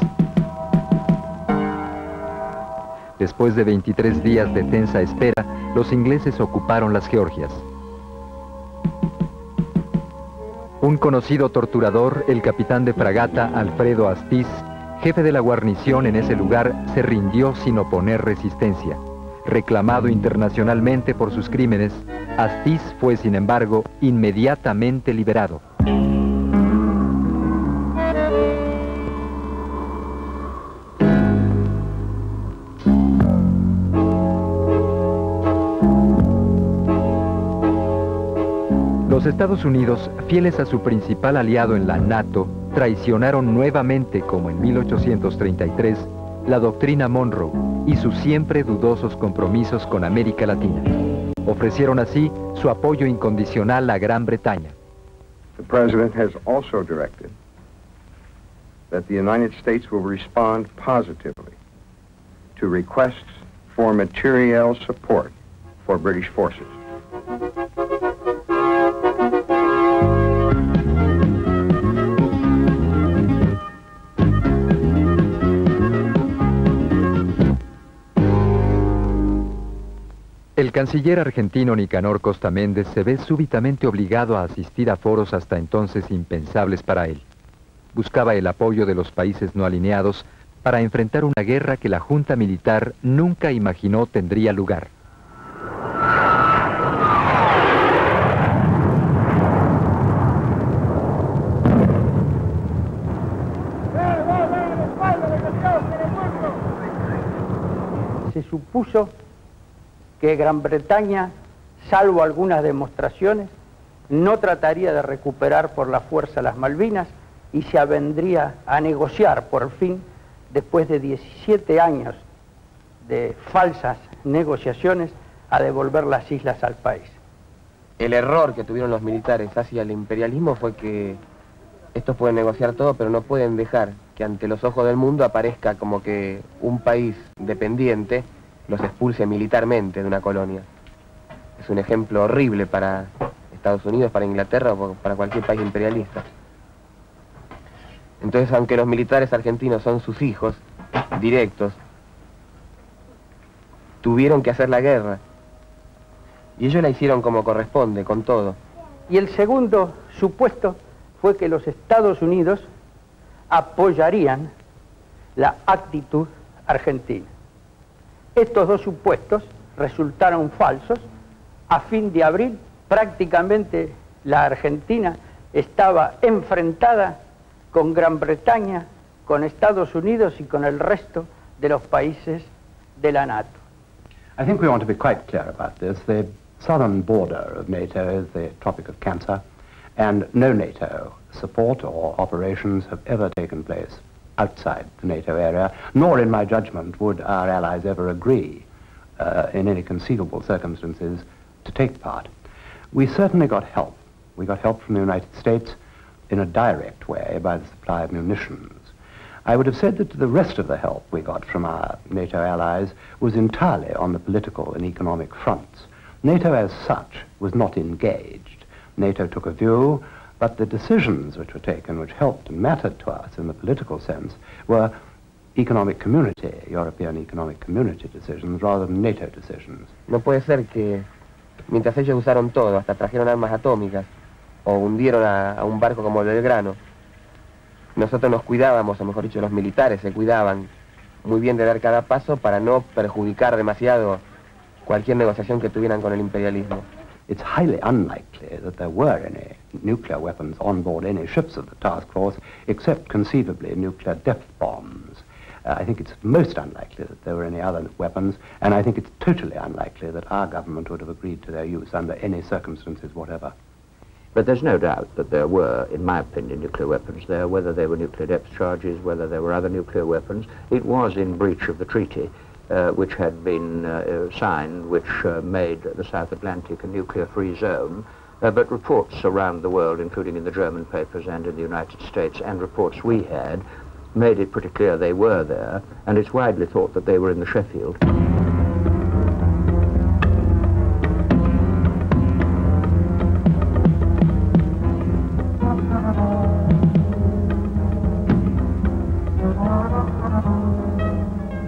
Después de 23 días de tensa espera, los ingleses ocuparon las Georgias. Un conocido torturador, el capitán de fragata Alfredo Astiz, jefe de la guarnición en ese lugar, se rindió sin oponer resistencia. Reclamado internacionalmente por sus crímenes, Astiz fue, sin embargo, inmediatamente liberado. Los Estados Unidos, fieles a su principal aliado en la NATO, traicionaron nuevamente, como en 1833, la doctrina Monroe y sus siempre dudosos compromisos con América Latina. Ofrecieron así su apoyo incondicional a Gran Bretaña. The President has also directed that the United States will respond positively to requests for materiel support for British forces. El canciller argentino Nicanor Costa Méndez se ve súbitamente obligado a asistir a foros hasta entonces impensables para él. Buscaba el apoyo de los países no alineados para enfrentar una guerra que la junta militar nunca imaginó tendría lugar. Se supuso que Gran Bretaña, salvo algunas demostraciones, no trataría de recuperar por la fuerza las Malvinas y se avendría a negociar por fin, después de 17 años de falsas negociaciones, a devolver las islas al país. El error que tuvieron los militares hacia el imperialismo fue que estos pueden negociar todo, pero no pueden dejar que ante los ojos del mundo aparezca como que un país dependiente los expulse militarmente de una colonia. Es un ejemplo horrible para Estados Unidos, para Inglaterra o para cualquier país imperialista. Entonces, aunque los militares argentinos son sus hijos directos, tuvieron que hacer la guerra. Y ellos la hicieron como corresponde, con todo. Y el segundo supuesto fue que los Estados Unidos apoyarían la actitud argentina. Estos dos supuestos resultaron falsos. A fin de abril, prácticamente la Argentina estaba enfrentada con Gran Bretaña, con Estados Unidos y con el resto de los países de la NATO. I think we want to be quite clear about this. The southern border of NATO is the Tropic of Cancer, and no NATO support or operations have ever taken place outside the NATO area, nor in my judgment would our allies ever agree in any conceivable circumstances to take part. We certainly got help. We got help from the United States in a direct way by the supply of munitions. I would have said that the rest of the help we got from our NATO allies was entirely on the political and economic fronts. NATO as such was not engaged. NATO took a view, but the decisions which were taken, which helped and mattered to us in the political sense, were economic community, European economic community decisions, rather than NATO decisions. No puede ser que, mientras ellos usaron todo, hasta trajeron armas atómicas, o hundieron a un barco como el Belgrano, nosotros nos cuidábamos, o mejor dicho, los militares se cuidaban muy bien de dar cada paso para no perjudicar demasiado cualquier negociación que tuvieran con el imperialismo. It's highly unlikely that there were any nuclear weapons on board any ships of the task force, except conceivably nuclear depth bombs. I think it's most unlikely that there were any other weapons, and I think it's totally unlikely that our government would have agreed to their use under any circumstances whatever. But there's no doubt that there were, in my opinion, nuclear weapons there, whether they were nuclear depth charges, whether there were other nuclear weapons. It was in breach of the treaty which had been signed, which made the South Atlantic a nuclear-free zone. But reports around the world, including in the German papers and in the United States, and reports we had, made it pretty clear they were there, and it's widely thought that they were in the Sheffield.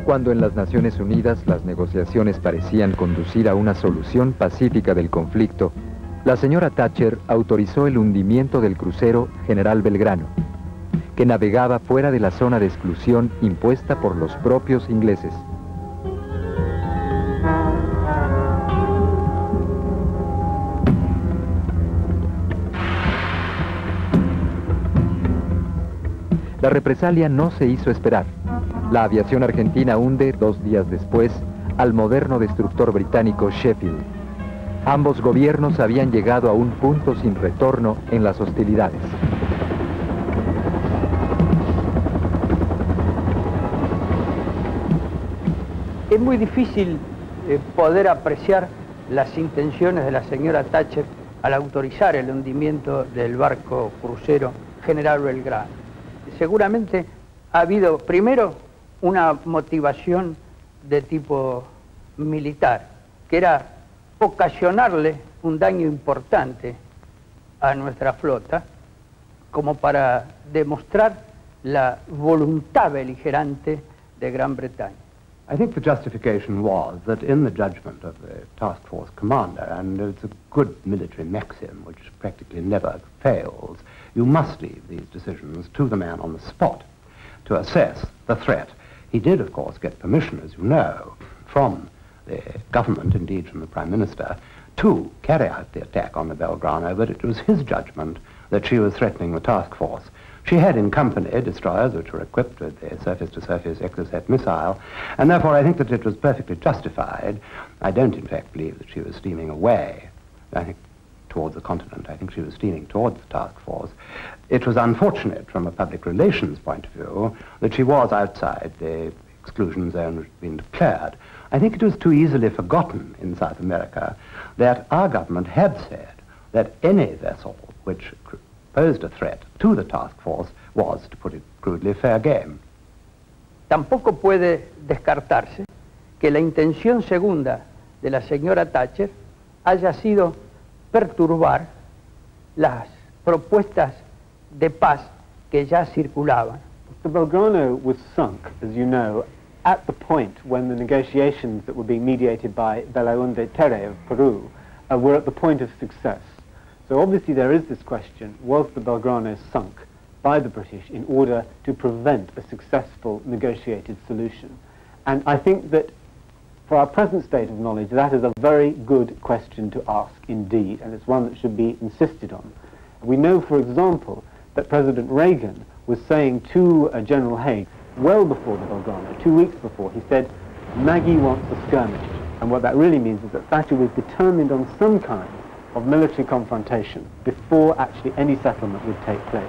Cuando en las Naciones Unidas las negociaciones parecían conducir a una solución pacífica del conflicto, la señora Thatcher autorizó el hundimiento del crucero General Belgrano, que navegaba fuera de la zona de exclusión impuesta por los propios ingleses. La represalia no se hizo esperar. La aviación argentina hunde 2 días después al moderno destructor británico Sheffield. Ambos gobiernos habían llegado a un punto sin retorno en las hostilidades. Es muy difícil poder apreciar las intenciones de la señora Thatcher al autorizar el hundimiento del barco crucero General Belgrano. Seguramente ha habido, primero, una motivación de tipo militar, que era ocasionarle un daño importante a nuestra flota, como para demostrar la voluntad beligerante de Gran Bretaña. I think the justification was that in the judgment of the task force commander, and it's a good military maxim which practically never fails, you must leave these decisions to the man on the spot to assess the threat. He did, of course, get permission, as you know, from the government, indeed from the Prime Minister, to carry out the attack on the Belgrano, but it was his judgment that she was threatening the task force. She had in company destroyers which were equipped with the surface-to-surface Exocet missile, and therefore I think that it was perfectly justified. I don't, in fact, believe that she was steaming away, I think, towards the continent. I think she was steaming towards the task force. It was unfortunate from a public relations point of view that she was outside the exclusion zone which had been declared. I think it was too easily forgotten in South America that our government had said that any vessel which posed a threat to the task force was, to put it crudely, fair game. Tampoco puede descartarse que la intención segunda de la señora Thatcher haya sido perturbar las propuestas de paz que ya circulaban. The Belgrano was sunk, as you know, at the point when the negotiations that were being mediated by Belaúnde Terry of Peru were at the point of success. So obviously there is this question, was the Belgrano sunk by the British in order to prevent a successful negotiated solution? And I think that for our present state of knowledge, that is a very good question to ask indeed, and it's one that should be insisted on. We know, for example, that President Reagan was saying to General Haig, well before the Belgrano, 2 weeks before, he said, Maggie wants a skirmish. And what that really means is that Thatcher was determined on some kind of military confrontation before actually any settlement would take place.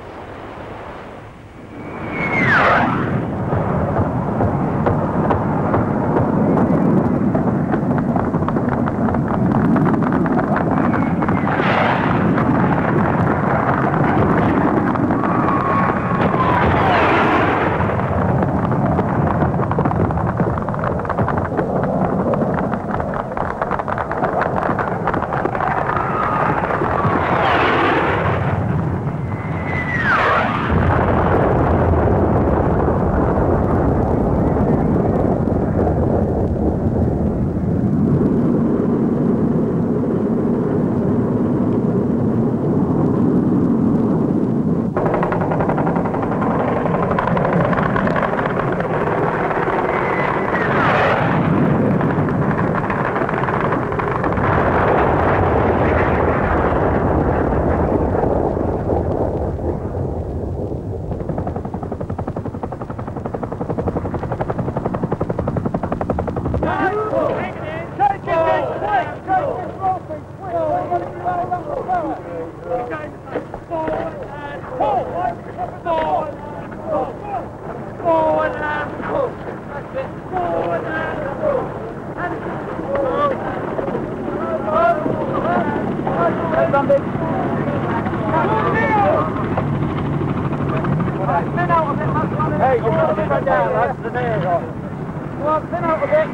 Come on, thin out a bit.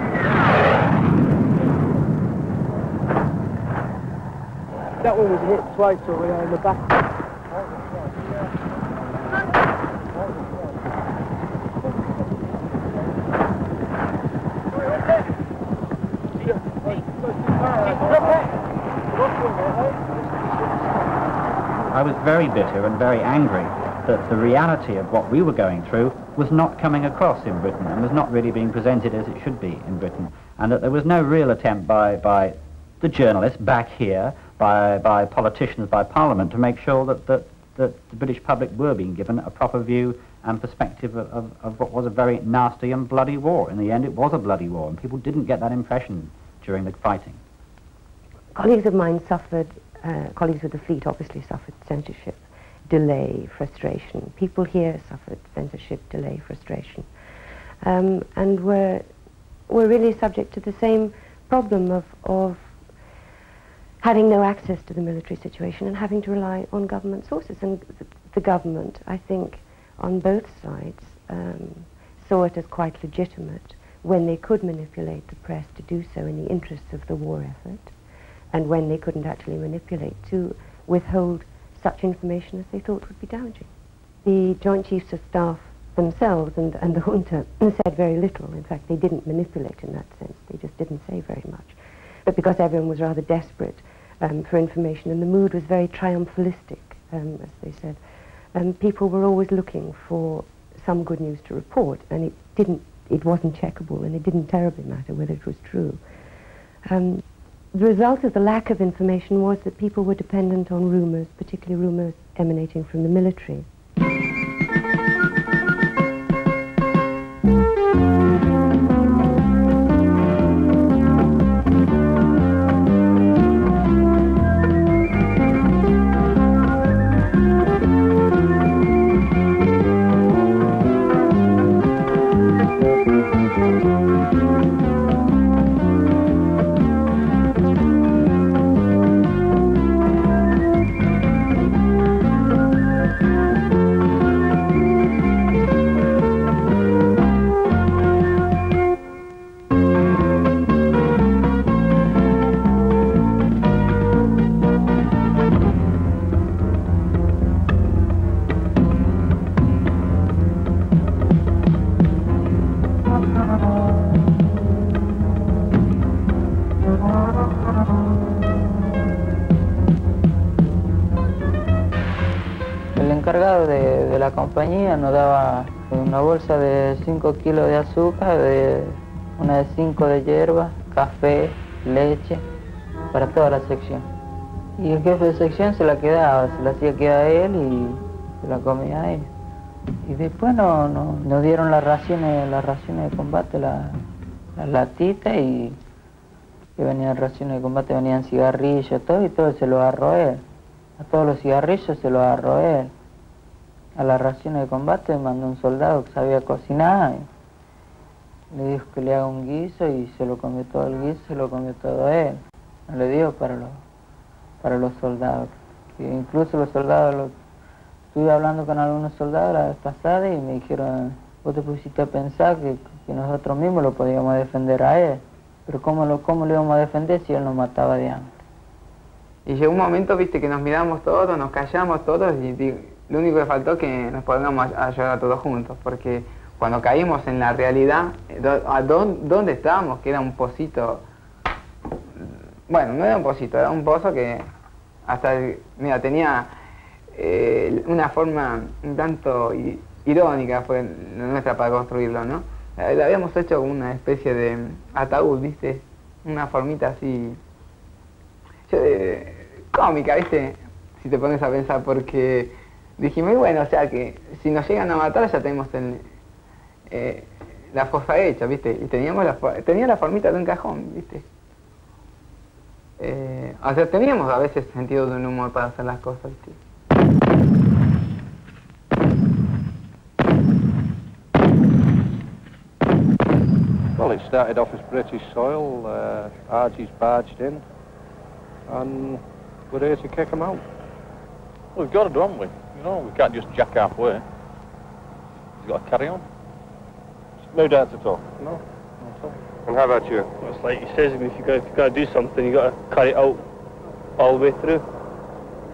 That one was hit twice over there in the back. I was very bitter and very angry that the reality of what we were going through was not coming across in Britain and was not really being presented as it should be in Britain, and that there was no real attempt by the journalists back here, by politicians, by Parliament, to make sure that the British public were being given a proper view and perspective of what was a very nasty and bloody war. In the end, it was a bloody war, and people didn't get that impression during the fighting. Colleagues of mine suffered, colleagues with the fleet obviously suffered censorship, delay, frustration. People here suffered censorship, delay, frustration. And were really subject to the same problem of having no access to the military situation and having to rely on government sources. And the government, I think, on both sides, saw it as quite legitimate when they could manipulate the press to do so in the interests of the war effort, and when they couldn't actually manipulate to withhold such information as they thought would be damaging. The Joint Chiefs of Staff themselves and the junta said very little. In fact, they didn't manipulate in that sense. They just didn't say very much. But because everyone was rather desperate for information, and the mood was very triumphalistic, as they said, people were always looking for some good news to report, and it wasn't checkable, and it didn't terribly matter whether it was true. The result of the lack of information was that people were dependent on rumors, particularly rumors emanating from the military. De la compañía nos daba una bolsa de 5 kilos de azúcar, una de 5 de hierba, café, leche, para toda la sección. Y el jefe de sección se la quedaba, se la hacía quedar él y se la comía él. Y después nos dieron las raciones de combate, las latitas, y venían raciones de combate, venían cigarrillos, todo, y todo se lo agarró él. A todos los cigarrillos se lo agarró él. A las raciones de combate mandó un soldado que sabía cocinar, y le dijo que le haga un guiso y se lo comió todo el guiso, se lo comió todo él. No le dio para los soldados. Que incluso los soldados, estuve hablando con algunos soldados la vez pasada y me dijeron, vos te pusiste a pensar que nosotros mismos lo podíamos defender a él, pero ¿cómo le íbamos a defender si él nos mataba de hambre? Y llegó un momento, viste, que nos miramos todos, nos callamos todos y lo único que faltó es que nos pongamos a llorar todos juntos, porque cuando caímos en la realidad, ¿dónde estábamos? Que era un pocito, bueno, no era un pocito, era un pozo que hasta, mira, tenía una forma un tanto irónica fue nuestra para construirlo, ¿no? Le habíamos hecho como una especie de ataúd, viste, una formita así, cómica, viste, si te pones a pensar, porque dijimos, bueno, o sea que si nos llegan a matar ya tenemos la fosa hecha, ¿viste? Y tenía la formita de un cajón, ¿viste? O sea, teníamos a veces sentido de un humor para hacer las cosas, ¿viste? Well, it started off as British soil, Argies barged in, and we're here to kick them out. Well, we've got to do, haven't we? You know, we can't just jack halfway. We've got to carry on. No doubts at all. No. And how about you? It's like he says, if you got to do something, you got to carry it out all the way through.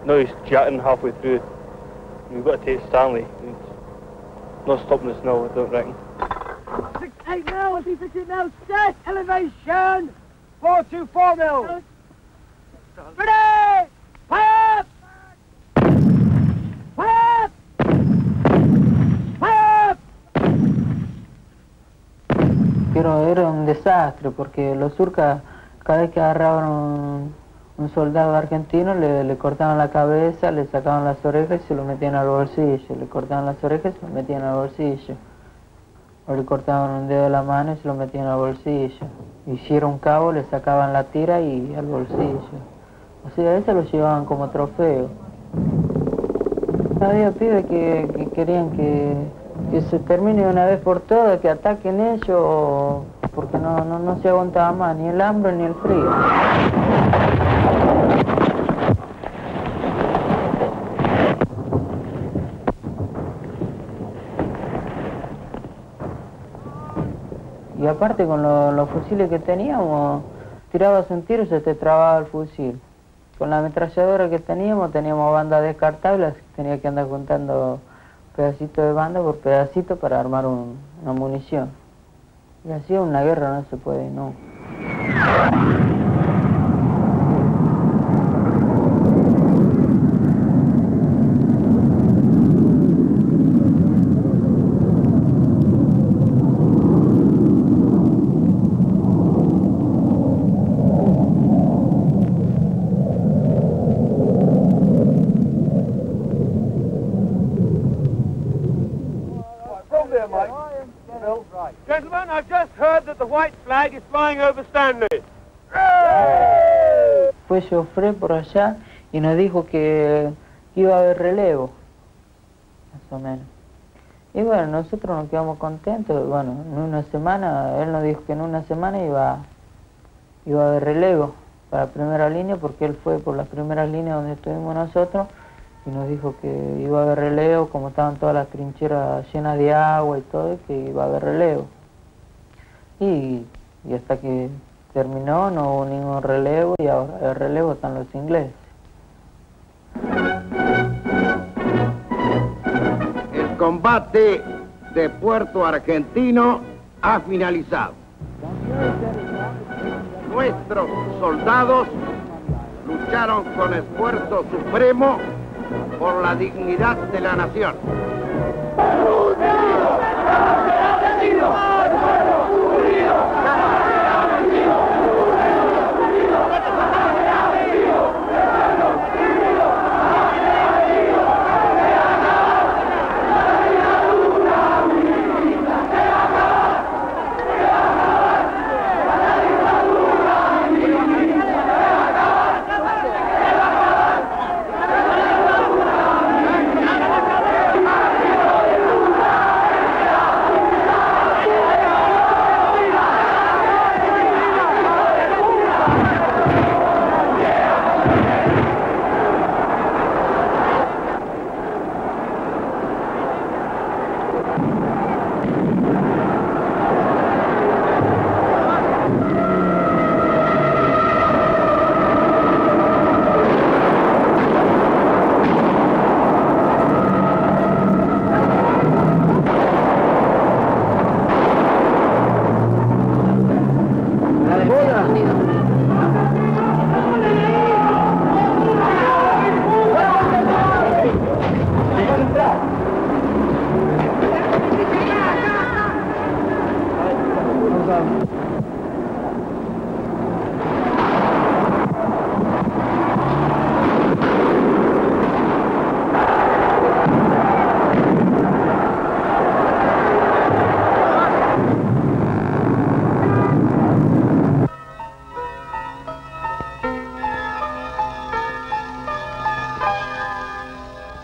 No, he's jetting halfway through. You've got to take Stanley. It's not stopping us now, I don't reckon. 6-8 mil, 50 mil, set, elevation, 424 mil. Ready, fire up! Fire up! Fire up! Pero era un desastre porque los surcas cada vez que agarraban un soldado argentino le cortaban la cabeza, le sacaban las orejas y se lo metían al bolsillo, le cortaban las orejas y se lo metían al bolsillo, o le cortaban un dedo de la mano y se lo metían al bolsillo, y si era un cabo le sacaban la tira y al bolsillo, o sea, a veces lo llevaban como trofeo. Había pibes que querían que se termine de una vez por todas, que ataquen ellos, porque no se aguantaba más, ni el hambre ni el frío. Y aparte con los fusiles que teníamos, tirabas un tiro y se te trababa el fusil. Con la ametralladora que teníamos bandas descartables, tenía que andar juntando pedacitos de banda por pedacito para armar una munición. Y así en una guerra no se puede, no. Gentlemen, I've just heard that the white flag is flying over Stanley. Fue Joffre por allá y nos dijo que iba a haber relevo, más o menos. Y bueno, nosotros nos quedamos contentos. Bueno, en una semana, él nos dijo que en una semana iba a haber relevo para primera línea, porque él fue por las primeras líneas donde estuvimos nosotros y nos dijo que iba a haber relevo, como estaban todas las trincheras llenas de agua y todo, que iba a haber relevo. Y hasta que terminó no hubo ningún relevo, y ahora el relevo están los ingleses. El combate de Puerto Argentino ha finalizado. Nuestros soldados lucharon con esfuerzo supremo por la dignidad de la nación.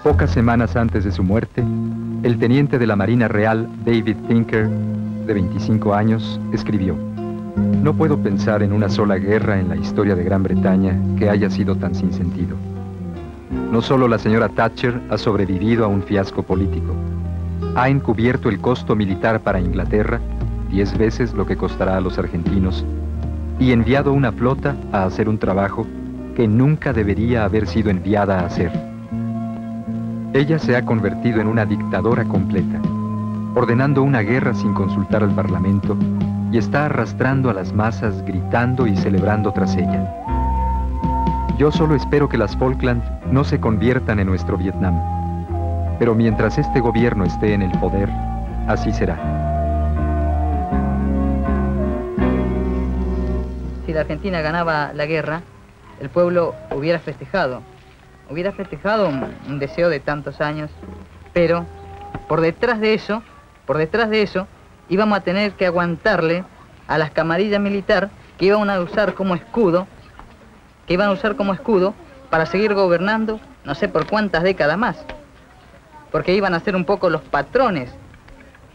Pocas semanas antes de su muerte, el teniente de la Marina Real, David Tinker, de 25 años, escribió: "No puedo pensar en una sola guerra en la historia de Gran Bretaña que haya sido tan sin sentido. No solo la señora Thatcher ha sobrevivido a un fiasco político, ha encubierto el costo militar para Inglaterra 10 veces lo que costará a los argentinos y enviado una flota a hacer un trabajo que nunca debería haber sido enviada a hacer. Ella se ha convertido en una dictadora completa, ordenando una guerra sin consultar al Parlamento y está arrastrando a las masas gritando y celebrando tras ella. Yo solo espero que las Falkland no se conviertan en nuestro Vietnam, pero mientras este gobierno esté en el poder, así será. Si la Argentina ganaba la guerra, el pueblo hubiera festejado un deseo de tantos años, pero por detrás de eso, íbamos a tener que aguantarle a las camarillas militar que iban a usar como escudo, para seguir gobernando no sé por cuántas décadas más, porque iban a ser un poco los patrones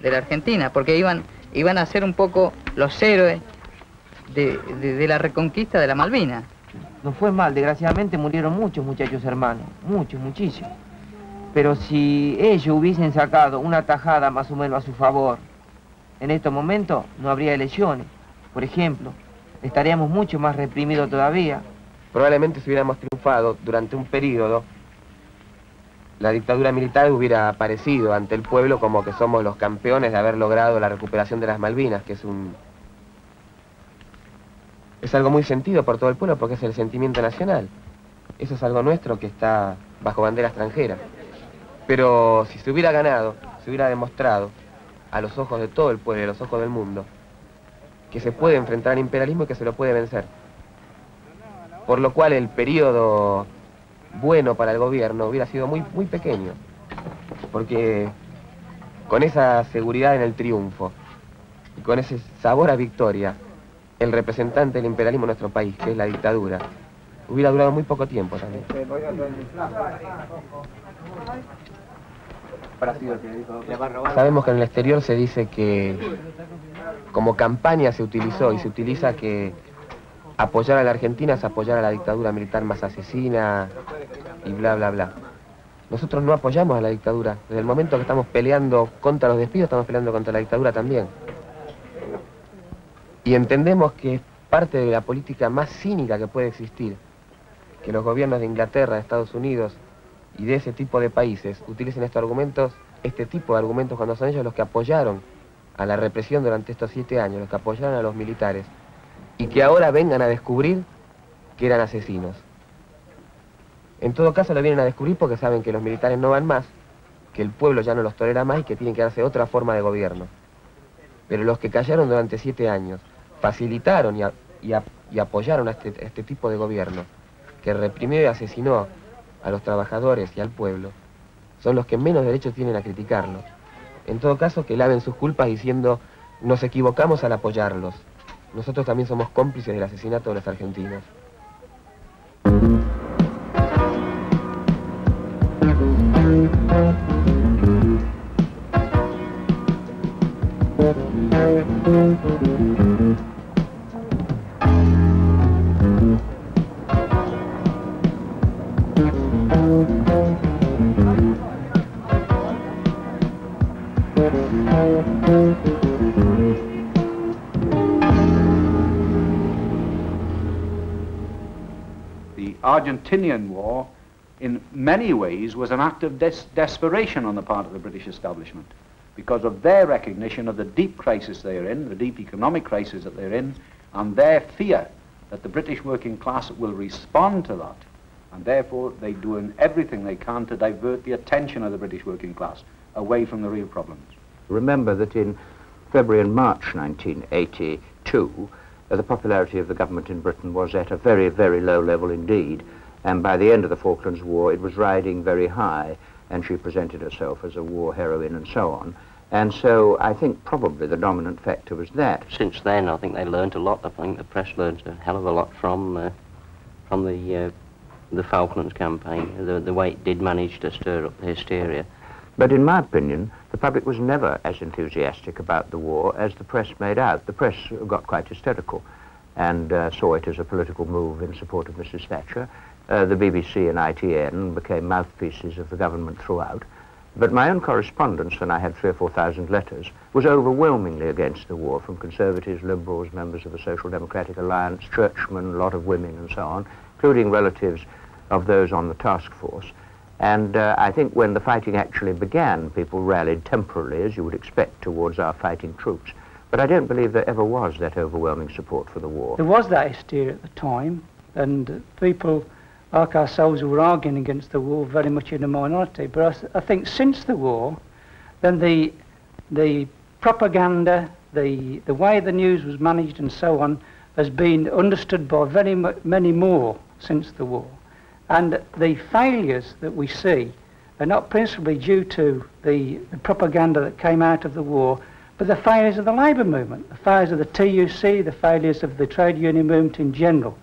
de la Argentina, porque iban a ser un poco los héroes de la reconquista de la Malvinas. No fue mal, desgraciadamente murieron muchos muchachos hermanos, muchísimos. Pero si ellos hubiesen sacado una tajada más o menos a su favor, en estos momentos no habría elecciones. Por ejemplo, estaríamos mucho más reprimidos todavía. Probablemente si hubiéramos triunfado durante un periodo, la dictadura militar hubiera aparecido ante el pueblo como que somos los campeones de haber logrado la recuperación de las Malvinas, que es algo muy sentido por todo el pueblo porque es el sentimiento nacional. Eso es algo nuestro que está bajo bandera extranjera. Pero si se hubiera ganado, se hubiera demostrado a los ojos de todo el pueblo y a los ojos del mundo que se puede enfrentar al imperialismo y que se lo puede vencer. Por lo cual el periodo bueno para el gobierno hubiera sido muy pequeño. Porque con esa seguridad en el triunfo y con ese sabor a victoria, el representante del imperialismo en nuestro país, que es la dictadura, hubiera durado muy poco tiempo también. Sabemos que en el exterior se dice que como campaña se utilizó y se utiliza que apoyar a la Argentina es apoyar a la dictadura militar más asesina y bla, bla, bla. Nosotros no apoyamos a la dictadura. Desde el momento que estamos peleando contra los despidos, estamos peleando contra la dictadura también. Y entendemos que es parte de la política más cínica que puede existir, que los gobiernos de Inglaterra, de Estados Unidos y de ese tipo de países utilicen este tipo de argumentos cuando son ellos los que apoyaron a la represión durante estos 7 años, los que apoyaron a los militares, y que ahora vengan a descubrir que eran asesinos. En todo caso lo vienen a descubrir porque saben que los militares no van más, que el pueblo ya no los tolera más y que tienen que darse otra forma de gobierno. Pero los que callaron durante 7 años, facilitaron y apoyaron a este tipo de gobierno, que reprimió y asesinó a los trabajadores y al pueblo, son los que menos derecho tienen a criticarlo. En todo caso, que laven sus culpas diciendo, nos equivocamos al apoyarlos. Nosotros también somos cómplices del asesinato de los argentinos. The Argentinian War, in many ways, was an act of desperation on the part of the British establishment because of their recognition of the deep crisis they are in, the deep economic crisis that they're in, and their fear that the British working class will respond to that, and therefore they're doing everything they can to divert the attention of the British working class away from the real problems. Remember that in February and March 1982, the popularity of the government in Britain was at a very, very low level indeed, and by the end of the Falklands War it was riding very high, and she presented herself as a war heroine and so on. And so I think probably the dominant factor was that. Since then, I think they learned a lot. I think the press learned a hell of a lot from the Falklands campaign, the way it did manage to stir up the hysteria. But in my opinion, the public was never as enthusiastic about the war as the press made out. The press got quite hysterical and saw it as a political move in support of Mrs. Thatcher. The BBC and ITN became mouthpieces of the government throughout. But my own correspondence, and I had 3,000 or 4,000 letters, was overwhelmingly against the war, from conservatives, liberals, members of the Social Democratic Alliance, churchmen, a lot of women and so on, including relatives of those on the task force. And I think when the fighting actually began, people rallied temporarily, as you would expect, towards our fighting troops. But I don't believe there ever was that overwhelming support for the war. There was that hysteria at the time, and people like ourselves who were arguing against the war very much in a minority. But I think since the war, then the propaganda, the way the news was managed and so on, has been understood by many more since the war. And the failures that we see are not principally due to the propaganda that came out of the war, but the failures of the labour movement, the failures of the TUC, the failures of the trade union movement in general,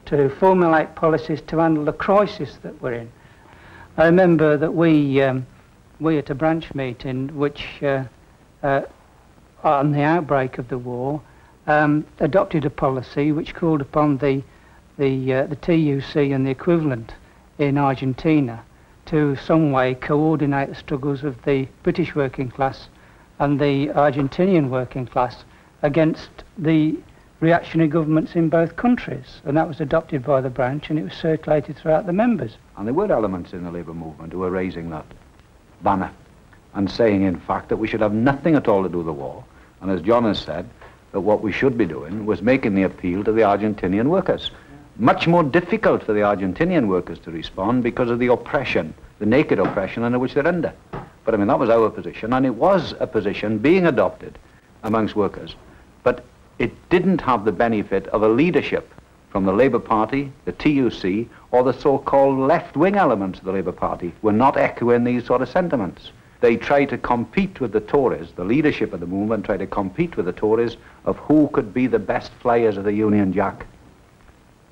to formulate policies to handle the crisis that we're in. I remember that we at a branch meeting, which on the outbreak of the war, adopted a policy which called upon the TUC and the equivalent in Argentina to some way coordinate the struggles of the British working class and the Argentinian working class against the reactionary governments in both countries. And that was adopted by the branch, and it was circulated throughout the members. And there were elements in the labour movement who were raising that banner and saying, in fact, that we should have nothing at all to do with the war. And as John has said, that what we should be doing was making the appeal to the Argentinian workers. Much more difficult for the Argentinian workers to respond because of the oppression, the naked oppression under which they're under. But I mean, that was our position, and it was a position being adopted amongst workers. But it didn't have the benefit of a leadership from the Labour Party, the TUC, or the so-called left-wing elements of the Labour Party were not echoing these sort of sentiments. They tried to compete with the Tories, the leadership of the movement tried to compete with the Tories of who could be the best flyers of the Union Jack.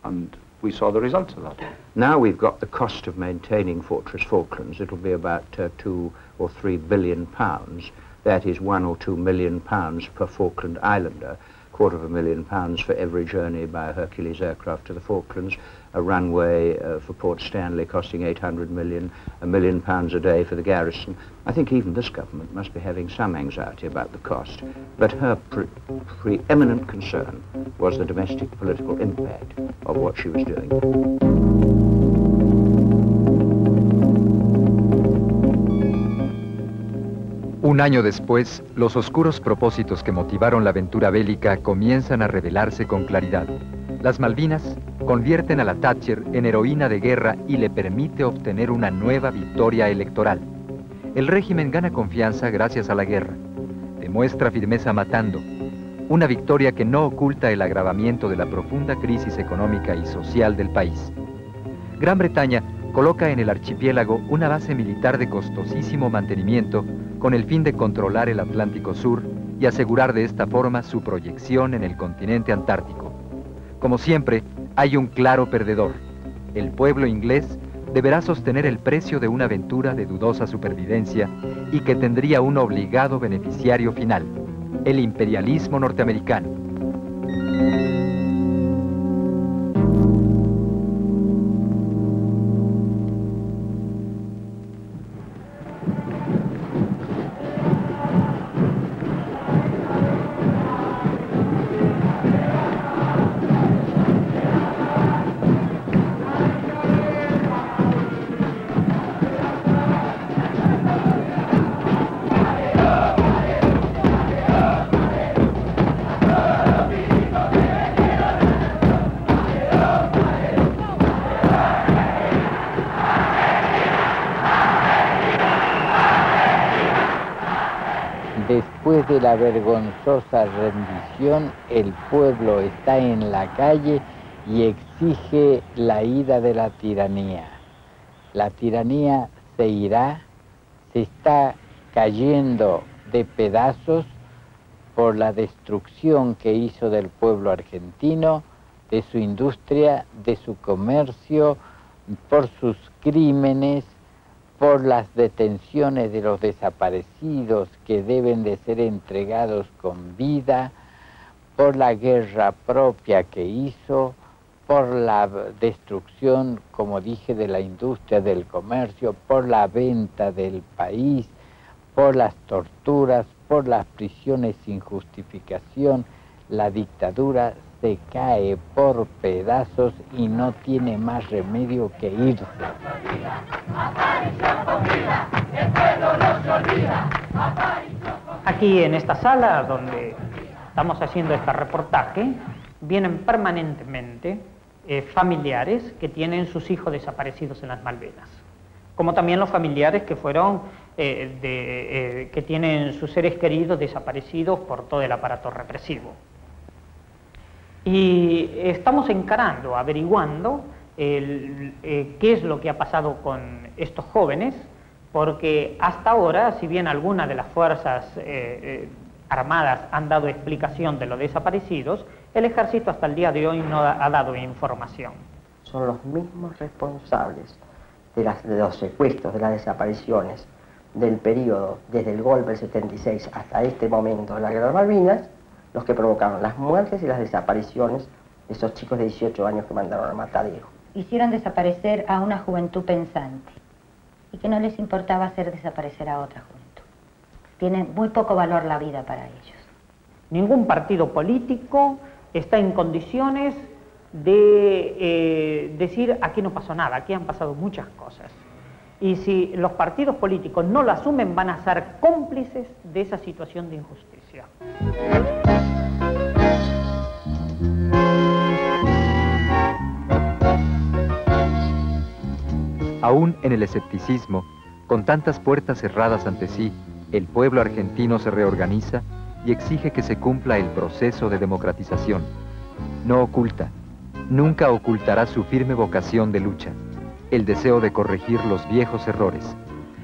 And we saw the results of that. Now we've got the cost of maintaining Fortress Falklands. It'll be about 2 or 3 billion pounds. That is 1 or 2 million pounds per Falkland Islander. £250,000 for every journey by a Hercules aircraft to the Falklands, a runway for Port Stanley costing 800 million, £1 million a day for the garrison. I think even this government must be having some anxiety about the cost, but her preeminent concern was the domestic political impact of what she was doing. Un año después, los oscuros propósitos que motivaron la aventura bélica comienzan a revelarse con claridad. Las Malvinas convierten a la Thatcher en heroína de guerra y le permite obtener una nueva victoria electoral. El régimen gana confianza gracias a la guerra. Demuestra firmeza matando. Una victoria que no oculta el agravamiento de la profunda crisis económica y social del país. Gran Bretaña coloca en el archipiélago una base militar de costosísimo mantenimiento con el fin de controlar el Atlántico Sur y asegurar de esta forma su proyección en el continente antártico. Como siempre, hay un claro perdedor. El pueblo inglés deberá sostener el precio de una aventura de dudosa supervivencia y que tendría un obligado beneficiario final, el imperialismo norteamericano. Después de la vergonzosa rendición, el pueblo está en la calle y exige la ida de la tiranía. La tiranía se irá, se está cayendo de pedazos por la destrucción que hizo del pueblo argentino, de su industria, de su comercio, por sus crímenes, por las detenciones de los desaparecidos que deben de ser entregados con vida, por la guerra propia que hizo, por la destrucción, como dije, de la industria, del comercio, por la venta del país, por las torturas, por las prisiones sin justificación. La dictadura se cae por pedazos y no tiene más remedio que irse. Aquí en esta sala donde estamos haciendo este reportaje, vienen permanentemente familiares que tienen sus hijos desaparecidos en las Malvinas, como también los familiares que fueron, que tienen sus seres queridos desaparecidos por todo el aparato represivo. Y estamos encarando, averiguando qué es lo que ha pasado con estos jóvenes, porque hasta ahora, si bien algunas de las fuerzas armadas han dado explicación de los desaparecidos, el ejército hasta el día de hoy no ha dado información. Son los mismos responsables de los secuestros, de las desapariciones del periodo desde el golpe del 76 hasta este momento de la Guerra de Malvinas, los que provocaron las muertes y las desapariciones de esos chicos de 18 años que mandaron al matadero. Hicieron desaparecer a una juventud pensante y que no les importaba hacer desaparecer a otra juventud. Tiene muy poco valor la vida para ellos. Ningún partido político está en condiciones de decir aquí no pasó nada, aquí han pasado muchas cosas. Y si los partidos políticos no lo asumen, van a ser cómplices de esa situación de injusticia. Aún en el escepticismo, con tantas puertas cerradas ante sí, el pueblo argentino se reorganiza y exige que se cumpla el proceso de democratización. No oculta, nunca ocultará su firme vocación de lucha, el deseo de corregir los viejos errores,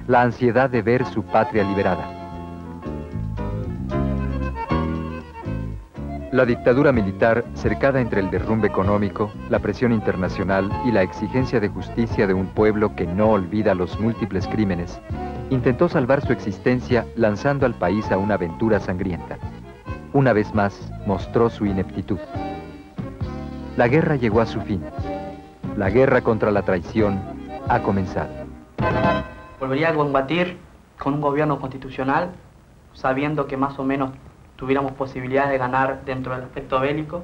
la ansiedad de ver su patria liberada. La dictadura militar, cercada entre el derrumbe económico, la presión internacional y la exigencia de justicia de un pueblo que no olvida los múltiples crímenes, intentó salvar su existencia lanzando al país a una aventura sangrienta. Una vez más, mostró su ineptitud. La guerra llegó a su fin. La guerra contra la traición ha comenzado. Volvería a combatir con un gobierno constitucional, sabiendo que más o menos tuviéramos posibilidades de ganar dentro del aspecto bélico.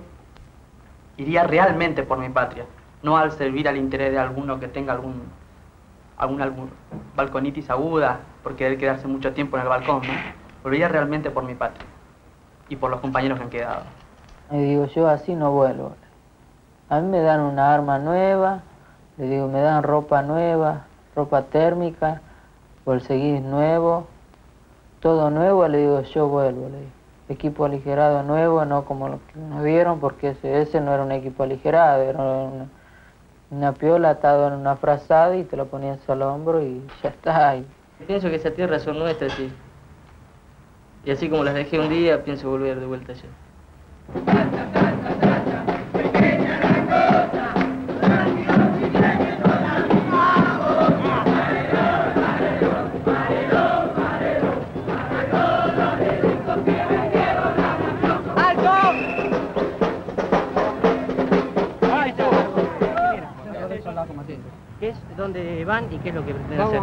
Iría realmente por mi patria, no al servir al interés de alguno que tenga algún balconitis aguda por querer quedarse mucho tiempo en el balcón, ¿no? Volvería realmente por mi patria y por los compañeros que han quedado. Y digo, yo así no vuelvo. A mí me dan una arma nueva, le digo, me dan ropa nueva, ropa térmica, bolseguís nuevo, todo nuevo, le digo, yo vuelvo, le digo. Equipo aligerado nuevo, no como lo que nos vieron, porque ese no era un equipo aligerado, era una piola atado en una frazada y te lo ponías al hombro y ya está ahí. Pienso que esa tierra son nuestras, sí. Y así como las dejé un día, pienso volver de vuelta allá. ¿Qué es? ¿Dónde van y qué es lo que pretenden hacer?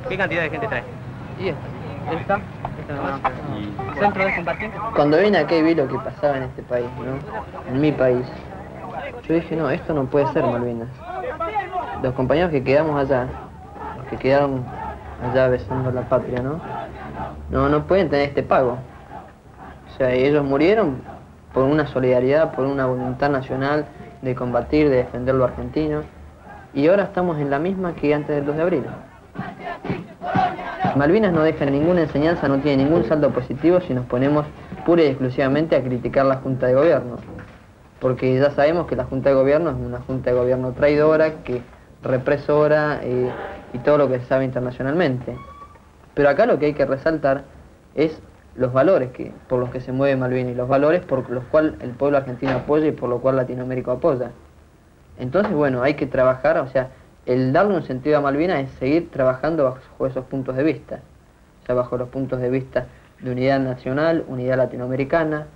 ¿Qué cantidad de gente trae? Y esta nomás. ¿Centro de combatientes? Cuando vine acá y vi lo que pasaba en este país, ¿no? En mi país, yo dije, no, esto no puede ser Malvinas. Los compañeros que quedamos allá, los que quedaron allá besando la patria, no pueden tener este pago. O sea, ellos murieron por una solidaridad, por una voluntad nacional de combatir, de defender lo argentino, y ahora estamos en la misma que antes del 2 de abril. Malvinas no deja ninguna enseñanza, no tiene ningún saldo positivo si nos ponemos pura y exclusivamente a criticar la Junta de Gobierno, porque ya sabemos que la Junta de Gobierno es una Junta de Gobierno traidora, que represora y todo lo que se sabe internacionalmente. Pero acá lo que hay que resaltar es los valores por los que se mueve Malvinas y los valores por los cuales el pueblo argentino apoya y por lo cual Latinoamérica apoya. Entonces, bueno, hay que trabajar, o sea, el darle un sentido a Malvinas es seguir trabajando bajo esos puntos de vista, o sea, bajo los puntos de vista de unidad nacional, unidad latinoamericana,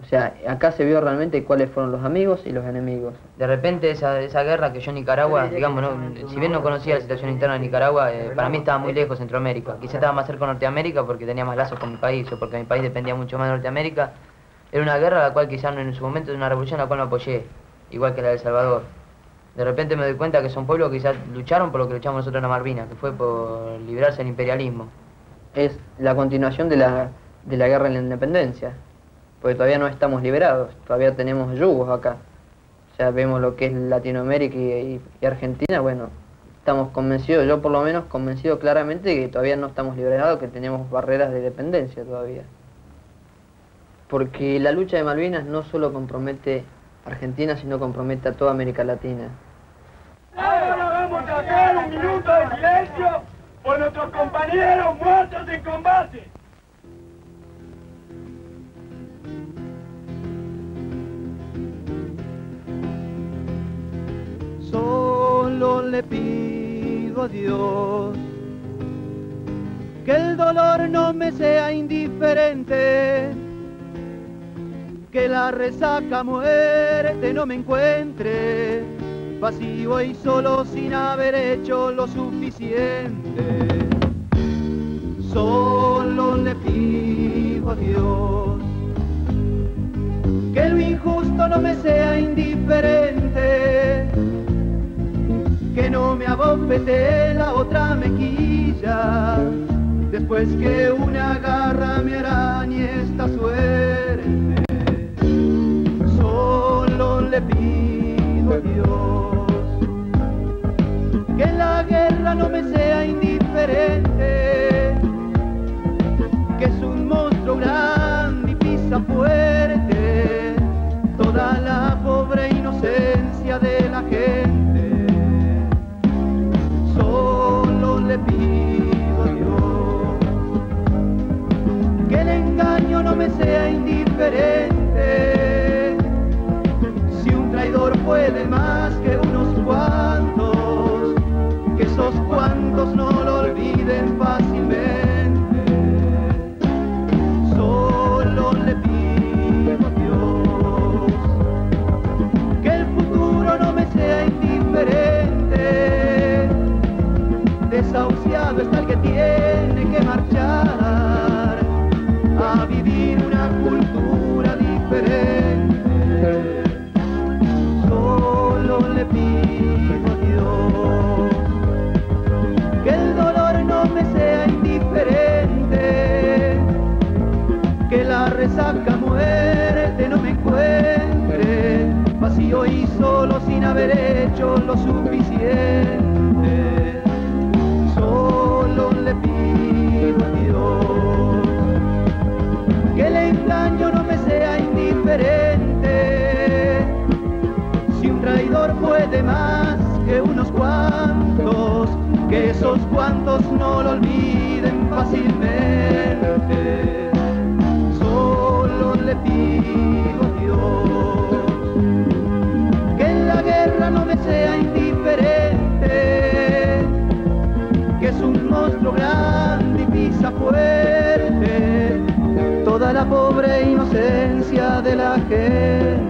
O sea, acá se vio realmente cuáles fueron los amigos y los enemigos. De repente esa guerra que yo en Nicaragua, digamos, si bien no conocía la situación interna de Nicaragua, para mí estaba muy lejos Centroamérica. Quizá estaba más cerca de Norteamérica porque tenía más lazos con mi país, o porque mi país dependía mucho más de Norteamérica. Era una guerra a la cual quizás en su momento, una revolución a la cual me apoyé, igual que la de El Salvador. De repente me doy cuenta que son pueblos que quizás lucharon por lo que luchamos nosotros en la Malvinas, que fue por librarse del imperialismo. Es la continuación de la guerra en la independencia, porque todavía no estamos liberados, todavía tenemos yugos acá. O sea, vemos lo que es Latinoamérica y Argentina, bueno, estamos convencidos, yo por lo menos convencido claramente que todavía no estamos liberados, que tenemos barreras de dependencia todavía. Porque la lucha de Malvinas no solo compromete a Argentina, sino compromete a toda América Latina. Ahora vamos a hacer un minuto de silencio por nuestros compañeros muertos en combate. Solo le pido a Dios que el dolor no me sea indiferente, que la resaca muerte no me encuentre vacío y solo sin haber hecho lo suficiente. Solo le pido a Dios que lo injusto no me sea indiferente, que no me abofete la otra mejilla después que una garra me arañe esta suerte. Solo le pido a Dios que la guerra no me sea indiferente, que es un monstruo grande y pisa fuerte toda la pobre inocencia de la gente. Solo le pido a Dios que el engaño no me sea indiferente, si un traidor puede más que unos cuantos, que esos cuantos no lo olviden fácilmente. Solo le pido a Dios que el futuro no me sea indiferente, desahuciado está el que tiene que marchar a vivir una cultura diferente. Solo le pido a Dios que el dolor no me sea indiferente, que la resaca muerte no me encuentre vacío y solo sin haber hecho lo suficiente. Solo le pido a Dios que el engaño no me sea indiferente, si un traidor puede más que unos cuantos, que esos cuantos no lo olviden fácilmente. Solo le pido a Dios que en la guerra no me sea indiferente, que es un monstruo grande y pisa fuerte toda la pobre inocencia de la gente.